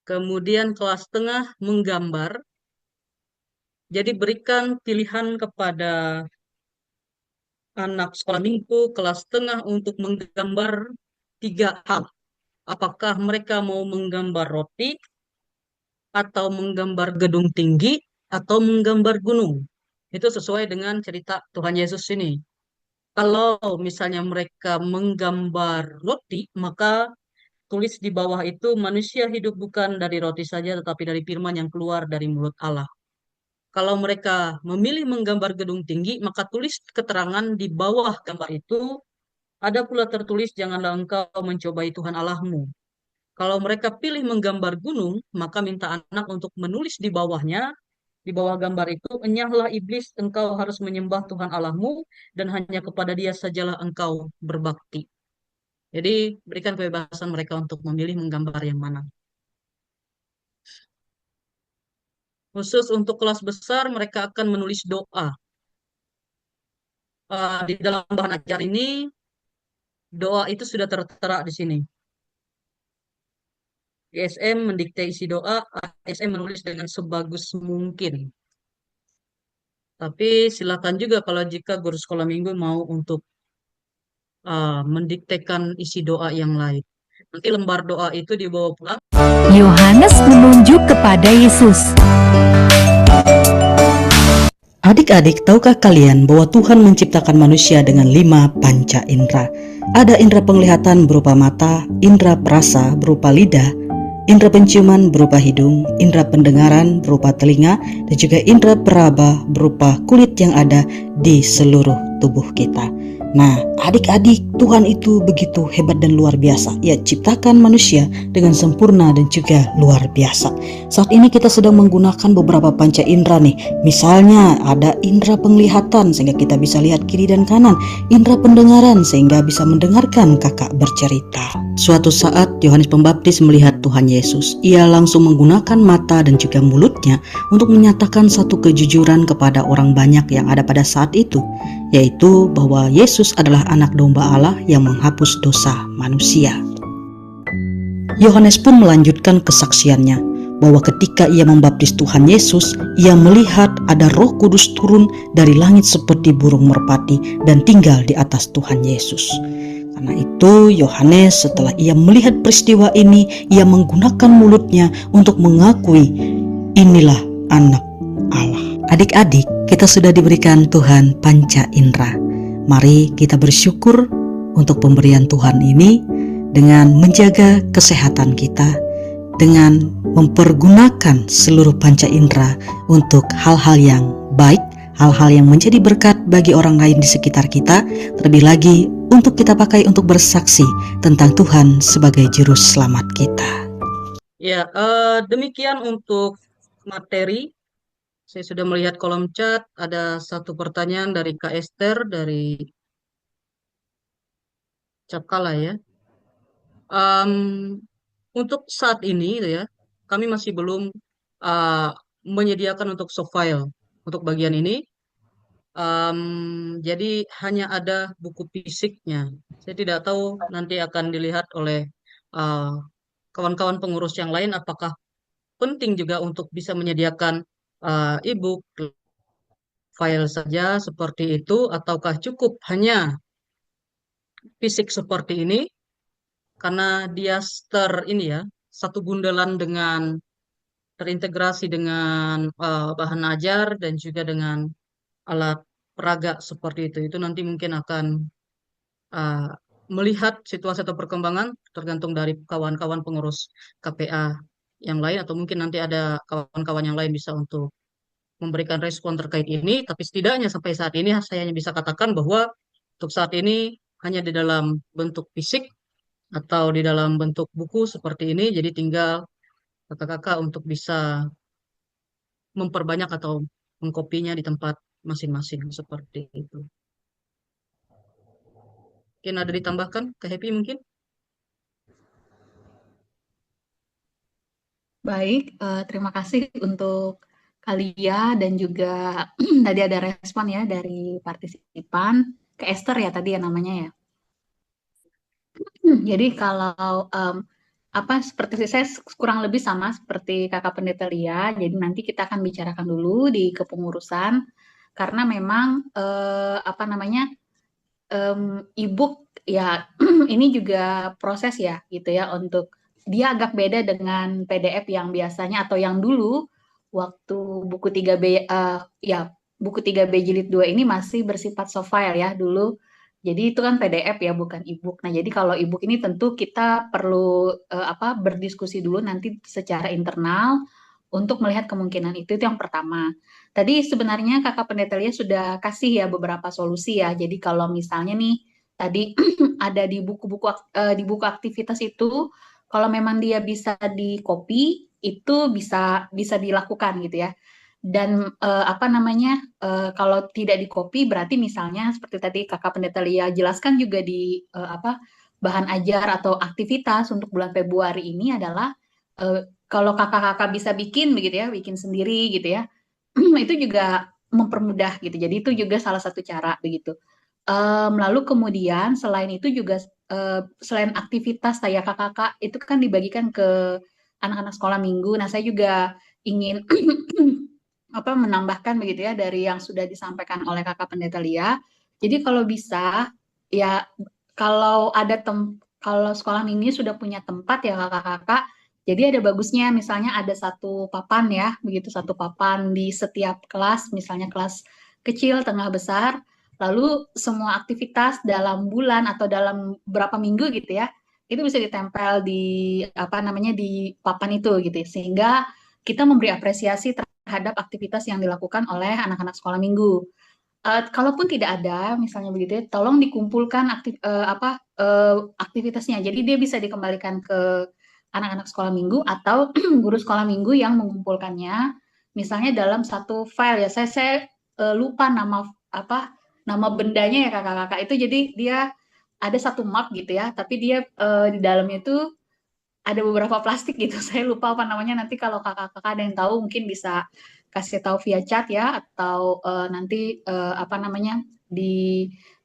S5: Kemudian kelas tengah menggambar. Jadi berikan pilihan kepada anak sekolah minggu kelas tengah untuk menggambar 3 hal. Apakah mereka mau menggambar roti, atau menggambar gedung tinggi, atau menggambar gunung. Itu sesuai dengan cerita Tuhan Yesus ini. Kalau misalnya mereka menggambar roti, maka tulis di bawah itu, manusia hidup bukan dari roti saja, tetapi dari firman yang keluar dari mulut Allah. Kalau mereka memilih menggambar gedung tinggi, maka tulis keterangan di bawah gambar itu, ada pula tertulis, janganlah engkau mencobai Tuhan Allahmu. Kalau mereka pilih menggambar gunung, maka minta anak untuk menulis di bawahnya, di bawah gambar itu, enyahlah iblis, engkau harus menyembah Tuhan Allahmu, dan hanya kepada Dia sajalah engkau berbakti. Jadi berikan kebebasan mereka untuk memilih menggambar yang mana. Khusus untuk kelas besar, mereka akan menulis doa. Di dalam bahan ajar ini, doa itu sudah tertera di sini. GSM mendikte isi doa, ASM menulis dengan sebagus mungkin. Tapi silakan juga kalau jika guru sekolah minggu mau untuk mendiktekan isi doa yang lain. Nanti lembar doa itu dibawa pulang.
S7: Yohanes menunjuk kepada Yesus.
S8: Adik-adik, tahukah kalian bahwa Tuhan menciptakan manusia dengan 5 panca indera? Ada indera penglihatan berupa mata, indera perasa berupa lidah, indera penciuman berupa hidung, indera pendengaran berupa telinga, dan juga indera peraba berupa kulit yang ada di seluruh tubuh kita. Nah, adik-adik, Tuhan itu begitu hebat dan luar biasa. Ia ciptakan manusia dengan sempurna dan juga luar biasa. Saat ini kita sedang menggunakan beberapa panca indera nih. Misalnya ada indera penglihatan sehingga kita bisa lihat kiri dan kanan. Indera pendengaran sehingga bisa mendengarkan kakak bercerita. Suatu saat Yohanes Pembaptis melihat Tuhan Yesus. Ia langsung menggunakan mata dan juga mulutnya untuk menyatakan satu kejujuran kepada orang banyak yang ada pada saat itu, yaitu bahwa Yesus adalah anak domba Allah yang menghapus dosa manusia. Yohanes pun melanjutkan kesaksiannya bahwa ketika ia membaptis Tuhan Yesus, ia melihat ada Roh Kudus turun dari langit seperti burung merpati dan tinggal di atas Tuhan Yesus. Karena itu Yohanes setelah ia melihat peristiwa ini, ia menggunakan mulutnya untuk mengakui inilah anak Allah. Adik-adik, kita sudah diberikan Tuhan panca indera. Mari kita bersyukur untuk pemberian Tuhan ini dengan menjaga kesehatan kita, dengan mempergunakan seluruh panca indera untuk hal-hal yang baik, hal-hal yang menjadi berkat bagi orang lain di sekitar kita, terlebih lagi untuk kita pakai untuk bersaksi tentang Tuhan sebagai juru selamat kita.
S5: Ya, demikian untuk materi. Saya sudah melihat kolom chat, ada satu pertanyaan dari Kak Esther dari Capkala ya. Untuk saat ini ya, kami masih belum menyediakan untuk soft file untuk bagian ini. Jadi hanya ada buku fisiknya. Saya tidak tahu nanti akan dilihat oleh kawan-kawan pengurus yang lain apakah penting juga untuk bisa menyediakan e-book file saja seperti itu ataukah cukup hanya fisik seperti ini karena dia satu gundalan dengan terintegrasi dengan bahan ajar dan juga dengan alat peraga seperti itu. Itu nanti mungkin akan melihat situasi atau perkembangan tergantung dari kawan-kawan pengurus KPA yang lain atau mungkin nanti ada kawan-kawan yang lain bisa untuk memberikan respon terkait ini. Tapi setidaknya sampai saat ini saya hanya bisa katakan bahwa untuk saat ini hanya di dalam bentuk fisik atau di dalam bentuk buku seperti ini. Jadi tinggal kakak-kakak untuk bisa memperbanyak atau mengkopinya di tempat masing-masing seperti itu. Mungkin ada ditambahkan ke Happy mungkin?
S2: Baik, terima kasih untuk Kalia dan juga tadi ada respon ya dari partisipan ke Esther ya tadi ya namanya ya. Jadi kalau seperti saya kurang lebih sama seperti Kakak Pendeta Lia. Jadi nanti kita akan bicarakan dulu di kepengurusan karena memang e-book ya ini juga proses ya gitu ya untuk dia agak beda dengan PDF yang biasanya atau yang dulu waktu buku 3B buku 3B jilid 2 ini masih bersifat soft file ya dulu. Jadi itu kan PDF ya bukan e-book. Nah, jadi kalau e-book ini tentu kita perlu berdiskusi dulu nanti secara internal untuk melihat kemungkinan itu yang pertama. Tadi sebenarnya Kakak Pendeta Lia sudah kasih ya beberapa solusi ya. Jadi kalau misalnya nih tadi ada di buku aktivitas itu kalau memang dia bisa di-copy itu bisa dilakukan gitu ya. Dan kalau tidak di-copy berarti misalnya seperti tadi Kakak Pendeta Lia jelaskan juga di bahan ajar atau aktivitas untuk bulan Februari ini adalah kalau kakak-kakak bisa bikin begitu ya, bikin sendiri gitu ya. Itu juga mempermudah gitu. Jadi itu juga salah satu cara begitu. Lalu kemudian selain itu juga selain aktivitas kayak kakak-kakak itu kan dibagikan ke anak-anak sekolah minggu. Nah, saya juga ingin menambahkan begitu ya dari yang sudah disampaikan oleh Kakak Pendeta Lia. Jadi kalau bisa ya kalau sekolah minggu sudah punya tempat ya kakak-kakak, jadi ada bagusnya misalnya ada satu papan ya, begitu satu papan di setiap kelas, misalnya kelas kecil, tengah, besar. Lalu semua aktivitas dalam bulan atau dalam berapa minggu gitu ya, itu bisa ditempel di di papan itu gitu, sehingga kita memberi apresiasi terhadap aktivitas yang dilakukan oleh anak-anak sekolah minggu. kalaupun tidak ada, misalnya begitu ya, tolong dikumpulkan aktivitasnya. Jadi dia bisa dikembalikan ke anak-anak sekolah minggu atau guru sekolah minggu yang mengumpulkannya, misalnya dalam satu file ya. Saya lupa nama bendanya ya kakak-kakak itu. Jadi dia ada satu map gitu ya, tapi dia di dalamnya itu ada beberapa plastik gitu. Saya lupa apa namanya. Nanti kalau kakak-kakak ada yang tahu mungkin bisa kasih tahu via chat ya, atau nanti di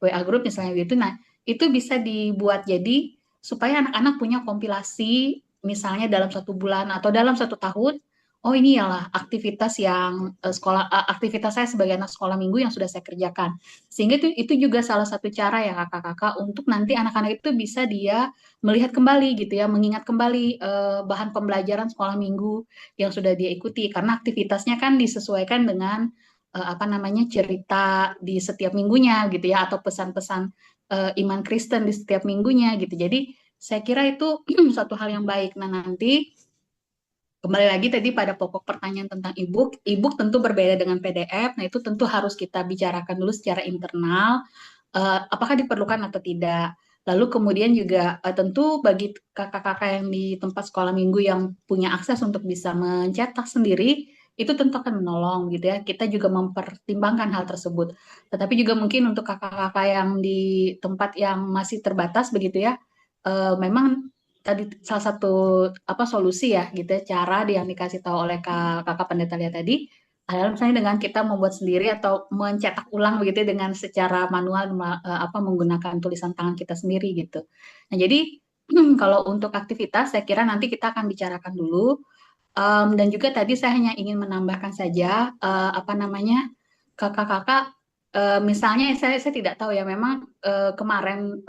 S2: WA group misalnya gitu. Nah, itu bisa dibuat jadi supaya anak-anak punya kompilasi misalnya dalam 1 bulan atau dalam 1 tahun. Oh, ini ialah aktivitas yang aktivitas saya sebagai anak sekolah minggu yang sudah saya kerjakan. Sehingga itu juga salah satu cara ya kakak-kakak untuk nanti anak-anak itu bisa dia melihat kembali gitu ya, mengingat kembali bahan pembelajaran sekolah minggu yang sudah dia ikuti, karena aktivitasnya kan disesuaikan dengan cerita di setiap minggunya gitu ya, atau pesan-pesan iman Kristen di setiap minggunya gitu. Jadi saya kira itu satu hal yang baik. Nah, nanti kembali lagi tadi pada pokok pertanyaan tentang e-book. E-book tentu berbeda dengan PDF. Nah, itu tentu harus kita bicarakan dulu secara internal, apakah diperlukan atau tidak. Lalu kemudian juga tentu bagi kakak-kakak yang di tempat sekolah minggu yang punya akses untuk bisa mencetak sendiri, itu tentu akan menolong gitu ya. Kita juga mempertimbangkan hal tersebut. Tetapi juga mungkin untuk kakak-kakak yang di tempat yang masih terbatas begitu ya, memang tadi salah satu solusi ya gitu ya, cara yang dikasih tahu oleh kakak pendeta Lia tadi adalah misalnya dengan kita membuat sendiri atau mencetak ulang begitu ya, dengan secara manual menggunakan tulisan tangan kita sendiri gitu. Nah, jadi kalau untuk aktivitas saya kira nanti kita akan bicarakan dulu. Dan juga tadi saya hanya ingin menambahkan saja kakak-kakak, misalnya saya tidak tahu ya, memang kemarin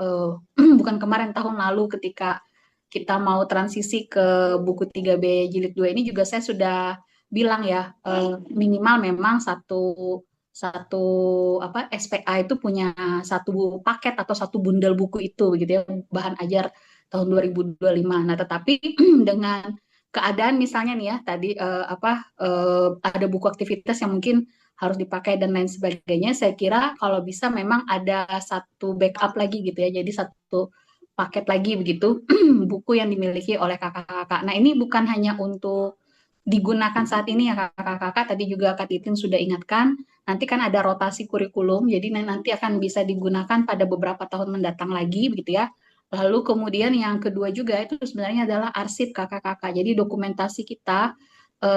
S2: bukan kemarin, tahun lalu ketika kita mau transisi ke buku 3B jilid 2 ini juga saya sudah bilang ya, minimal memang satu SPA itu punya satu paket atau satu bundel buku itu begitu ya, bahan ajar tahun 2025. Nah, tetapi dengan keadaan misalnya nih ya tadi ada buku aktivitas yang mungkin harus dipakai dan lain sebagainya, saya kira kalau bisa memang ada satu backup lagi gitu ya, jadi satu paket lagi begitu buku yang dimiliki oleh kakak-kakak. Nah, ini bukan hanya untuk digunakan saat ini ya kakak-kakak, tadi juga Kak Titin sudah ingatkan, nanti kan ada rotasi kurikulum, jadi nanti akan bisa digunakan pada beberapa tahun mendatang lagi begitu ya. Lalu kemudian yang kedua juga itu sebenarnya adalah arsip kakak-kakak, jadi dokumentasi kita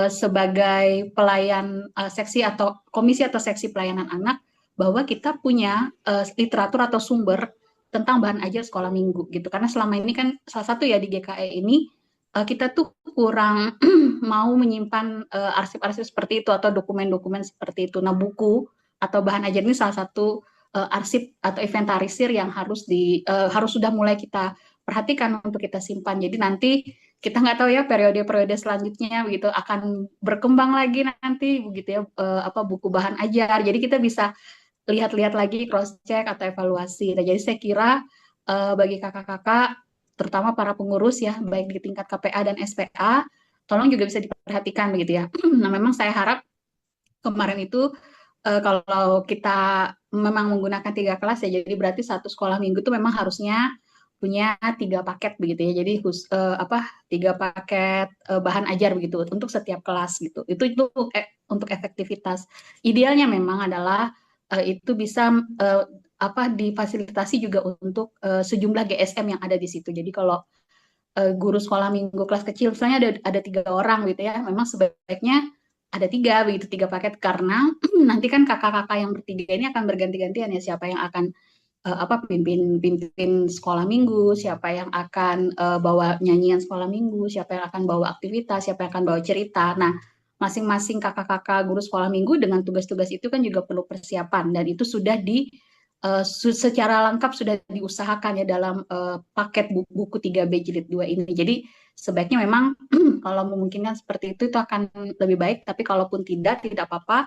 S2: sebagai pelayan seksi atau komisi atau seksi pelayanan anak, bahwa kita punya literatur atau sumber tentang bahan ajar sekolah minggu gitu. Karena selama ini kan salah satu ya di GKE ini kita tuh kurang mau menyimpan arsip-arsip seperti itu atau dokumen-dokumen seperti itu. Nah, buku atau bahan ajar ini salah satu arsip atau inventarisir yang harus sudah mulai kita perhatikan untuk kita simpan. Jadi nanti kita nggak tahu ya periode-periode selanjutnya begitu akan berkembang lagi nanti begitu ya buku bahan ajar. Jadi kita bisa lihat-lihat lagi, cross check atau evaluasi. Nah, jadi saya kira bagi kakak-kakak, terutama para pengurus ya, baik di tingkat KPA dan SPA, tolong juga bisa diperhatikan begitu ya. Nah, memang saya harap kemarin itu kalau kita memang menggunakan 3 kelas ya, jadi berarti satu sekolah minggu itu memang harusnya punya 3 paket begitu ya. Jadi 3 paket bahan ajar begitu untuk setiap kelas gitu. Itu untuk efektivitas. Idealnya memang adalah itu bisa difasilitasi juga untuk sejumlah GSM yang ada di situ. Jadi kalau guru sekolah minggu kelas kecil misalnya ada 3 orang gitu ya, memang sebaiknya ada 3 begitu, 3 paket, karena nanti kan kakak-kakak yang bertiga ini akan berganti-gantian ya, siapa yang akan pimpin sekolah minggu, siapa yang akan bawa nyanyian sekolah minggu, siapa yang akan bawa aktivitas, siapa yang akan bawa cerita. Nah, masing-masing kakak-kakak guru sekolah minggu dengan tugas-tugas itu kan juga perlu persiapan, dan itu sudah secara lengkap sudah diusahakan ya dalam paket buku 3B jilid 2 ini. Jadi sebaiknya memang kalau memungkinkan seperti itu akan lebih baik, tapi kalaupun tidak apa-apa,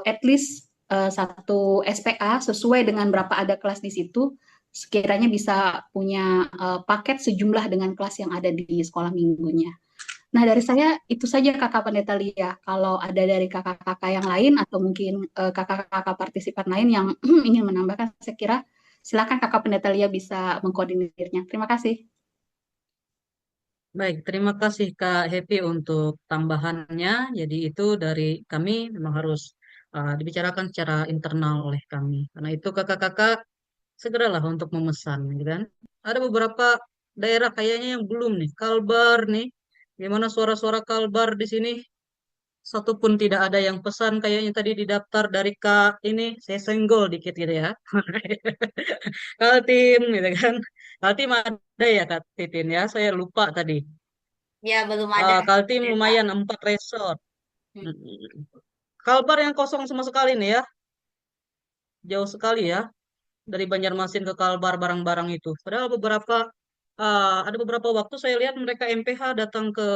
S2: at least satu SPA sesuai dengan berapa ada kelas di situ, sekiranya bisa punya paket sejumlah dengan kelas yang ada di sekolah minggunya. Nah, dari saya itu saja Kakak Pendeta Lia. Kalau ada dari kakak-kakak yang lain atau mungkin kakak-kakak partisipan lain yang ingin menambahkan, saya kira silakan Kakak Pendeta Lia bisa mengkoordinirnya. Terima kasih.
S5: Baik, terima kasih Kak Happy untuk tambahannya. Jadi itu dari kami memang harus dibicarakan secara internal oleh kami. Karena itu kakak-kakak segeralah untuk memesan, gitu kan? Ada beberapa daerah kayaknya yang belum nih, Kalbar nih. Gimana suara-suara Kalbar di sini? Satu pun tidak ada yang pesan kayaknya tadi di daftar dari Kak ini. Saya senggol dikit gitu ya. Kaltim gitu kan. Kaltim ada ya Kak Titin ya. Saya lupa tadi.
S3: Ya, belum ada.
S5: Kaltim
S3: Pendeta.
S5: lumayan 4 resort.
S3: Hmm.
S5: Kalbar yang kosong sama sekali nih ya. Jauh sekali ya. Dari Banjarmasin ke Kalbar barang-barang itu. Padahal ada beberapa waktu saya lihat mereka MPH datang ke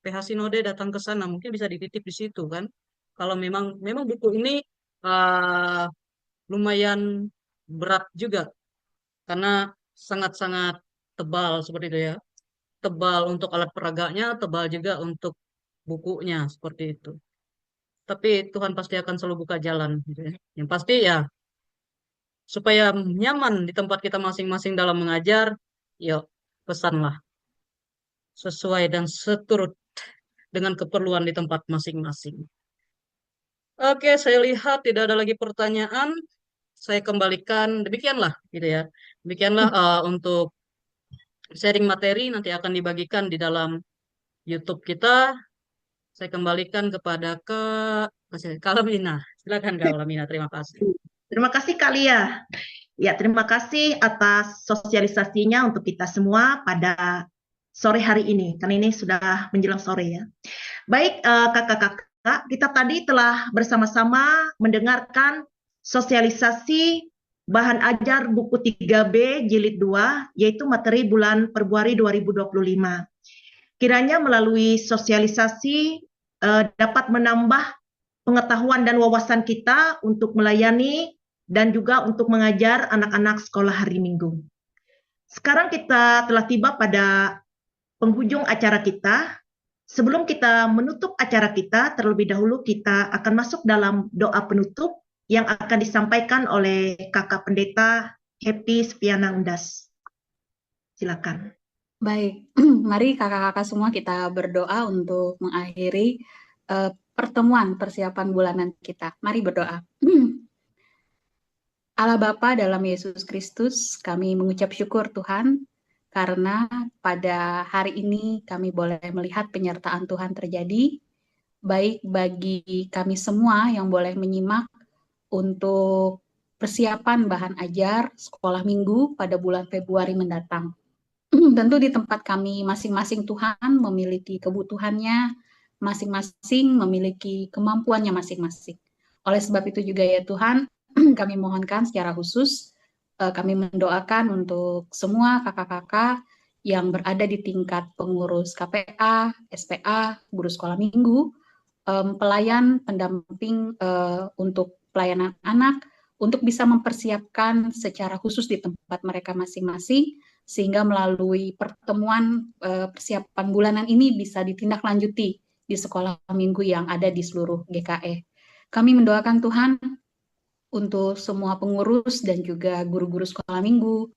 S5: PH Sinode datang ke sana. Mungkin bisa dititip di situ kan. Kalau memang buku ini uh, lumayan berat juga karena sangat-sangat tebal seperti itu ya. Tebal untuk alat peraganya, tebal juga untuk bukunya seperti itu. Tapi Tuhan pasti akan selalu buka jalan gitu ya. Yang pasti ya supaya nyaman di tempat kita masing-masing dalam mengajar, yuk pesanlah sesuai dan seturut dengan keperluan di tempat masing-masing. Oke, saya lihat tidak ada lagi pertanyaan. Saya kembalikan demikianlah, gitu ya. Demikianlah untuk sharing materi nanti akan dibagikan di dalam YouTube kita. Saya kembalikan kepada Kak Lamina. Silakan Kak Lamina, terima kasih.
S1: Terima kasih Kak Lia. Ya, terima kasih atas sosialisasinya untuk kita semua pada sore hari ini, karena ini sudah menjelang sore ya. Baik, kakak-kakak, kita tadi telah bersama-sama mendengarkan sosialisasi bahan ajar buku 3B jilid 2, yaitu materi bulan Februari 2025. Kiranya melalui sosialisasi dapat menambah pengetahuan dan wawasan kita untuk melayani dan juga untuk mengajar anak-anak sekolah hari Minggu. Sekarang kita telah tiba pada penghujung acara kita. Sebelum kita menutup acara kita, terlebih dahulu kita akan masuk dalam doa penutup yang akan disampaikan oleh Kakak Pendeta Happy Spiana Undas. Silakan.
S2: Baik, mari kakak-kakak semua kita berdoa untuk mengakhiri pertemuan persiapan bulanan kita. Mari berdoa. Allah Bapa dalam Yesus Kristus, kami mengucap syukur Tuhan, karena pada hari ini kami boleh melihat penyertaan Tuhan terjadi, baik bagi kami semua yang boleh menyimak untuk persiapan bahan ajar sekolah minggu pada bulan Februari mendatang. Tentu di tempat kami masing-masing Tuhan memiliki kebutuhannya, masing-masing memiliki kemampuannya masing-masing. Oleh sebab itu juga ya Tuhan, kami mohonkan secara khusus, kami mendoakan untuk semua kakak-kakak yang berada di tingkat pengurus KPA, SPA, guru sekolah minggu, pelayan, pendamping untuk pelayanan anak, untuk bisa mempersiapkan secara khusus di tempat mereka masing-masing, sehingga melalui pertemuan persiapan bulanan ini bisa ditindaklanjuti di sekolah minggu yang ada di seluruh GKE. Kami mendoakan Tuhan untuk semua pengurus dan juga guru-guru sekolah minggu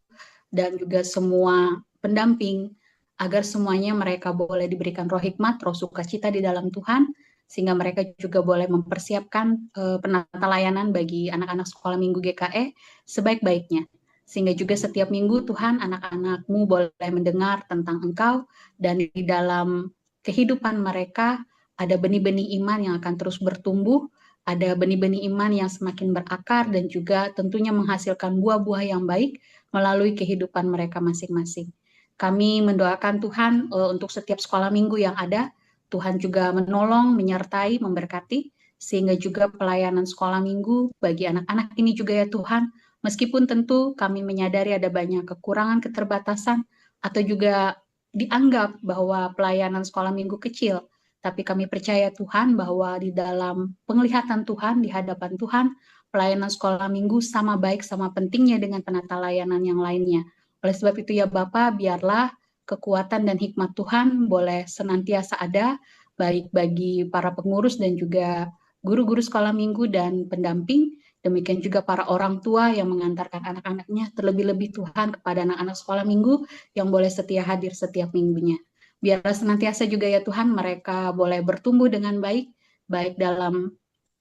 S2: dan juga semua pendamping, agar semuanya mereka boleh diberikan roh hikmat, roh sukacita di dalam Tuhan, sehingga mereka juga boleh mempersiapkan penata layanan bagi anak-anak sekolah minggu GKE sebaik-baiknya. Sehingga juga setiap minggu Tuhan, anak-anak-Mu boleh mendengar tentang Engkau, dan di dalam kehidupan mereka ada benih-benih iman yang akan terus bertumbuh, ada benih-benih iman yang semakin berakar dan juga tentunya menghasilkan buah-buah yang baik melalui kehidupan mereka masing-masing. Kami mendoakan Tuhan untuk setiap sekolah minggu yang ada, Tuhan juga menolong, menyertai, memberkati, sehingga juga pelayanan sekolah minggu bagi anak-anak ini juga ya Tuhan, meskipun tentu kami menyadari ada banyak kekurangan, keterbatasan, atau juga dianggap bahwa pelayanan sekolah minggu kecil, tapi kami percaya Tuhan bahwa di dalam penglihatan Tuhan, di hadapan Tuhan, pelayanan sekolah minggu sama baik, sama pentingnya dengan penata layanan yang lainnya. Oleh sebab itu ya Bapak, biarlah kekuatan dan hikmat Tuhan boleh senantiasa ada, baik bagi para pengurus dan juga guru-guru sekolah minggu dan pendamping, demikian juga para orang tua yang mengantarkan anak-anaknya, terlebih-lebih Tuhan kepada anak-anak sekolah minggu yang boleh setia hadir setiap minggunya. Biarlah senantiasa juga ya Tuhan mereka boleh bertumbuh dengan baik, baik dalam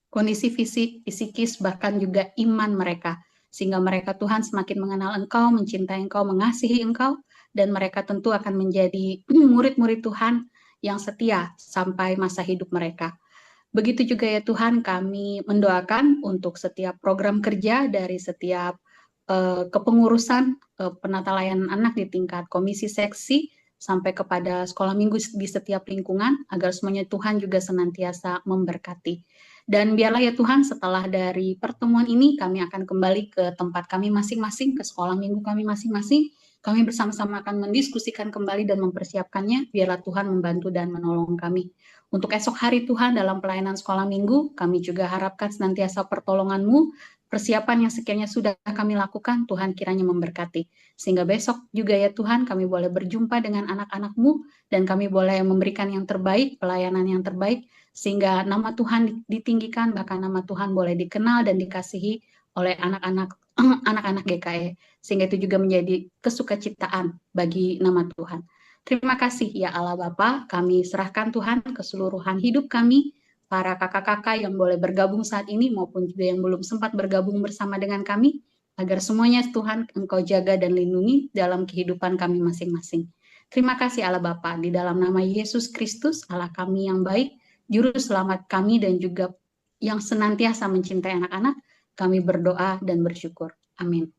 S2: kondisi fisik, psikis, bahkan juga iman mereka. Sehingga mereka Tuhan semakin mengenal Engkau, mencintai Engkau, mengasihi Engkau, dan mereka tentu akan menjadi murid-murid Tuhan yang setia sampai masa hidup mereka. Begitu juga ya Tuhan, kami mendoakan untuk setiap program kerja dari setiap kepengurusan penata layanan anak di tingkat komisi seksi sampai kepada sekolah minggu di setiap lingkungan, agar semuanya Tuhan juga senantiasa memberkati. Dan biarlah ya Tuhan, setelah dari pertemuan ini kami akan kembali ke tempat kami masing-masing, ke sekolah minggu kami masing-masing. Kami bersama-sama akan mendiskusikan kembali dan mempersiapkannya. Biarlah Tuhan membantu dan menolong kami. Untuk esok hari Tuhan dalam pelayanan sekolah minggu, kami juga harapkan senantiasa pertolongan-Mu, persiapan yang sekiranya sudah kami lakukan, Tuhan kiranya memberkati. Sehingga besok juga ya Tuhan, kami boleh berjumpa dengan anak-anak-Mu, dan kami boleh memberikan yang terbaik, pelayanan yang terbaik, sehingga nama Tuhan ditinggikan, bahkan nama Tuhan boleh dikenal dan dikasihi oleh anak-anak GKE, sehingga itu juga menjadi kesukacitaan bagi nama Tuhan. Terima kasih ya Allah Bapa, kami serahkan Tuhan keseluruhan hidup kami, para kakak-kakak yang boleh bergabung saat ini maupun juga yang belum sempat bergabung bersama dengan kami, agar semuanya Tuhan Engkau jaga dan lindungi dalam kehidupan kami masing-masing. Terima kasih Allah Bapa, di dalam nama Yesus Kristus, Allah kami yang baik, Juru Selamat kami dan juga yang senantiasa mencintai anak-anak, kami berdoa dan bersyukur. Amin.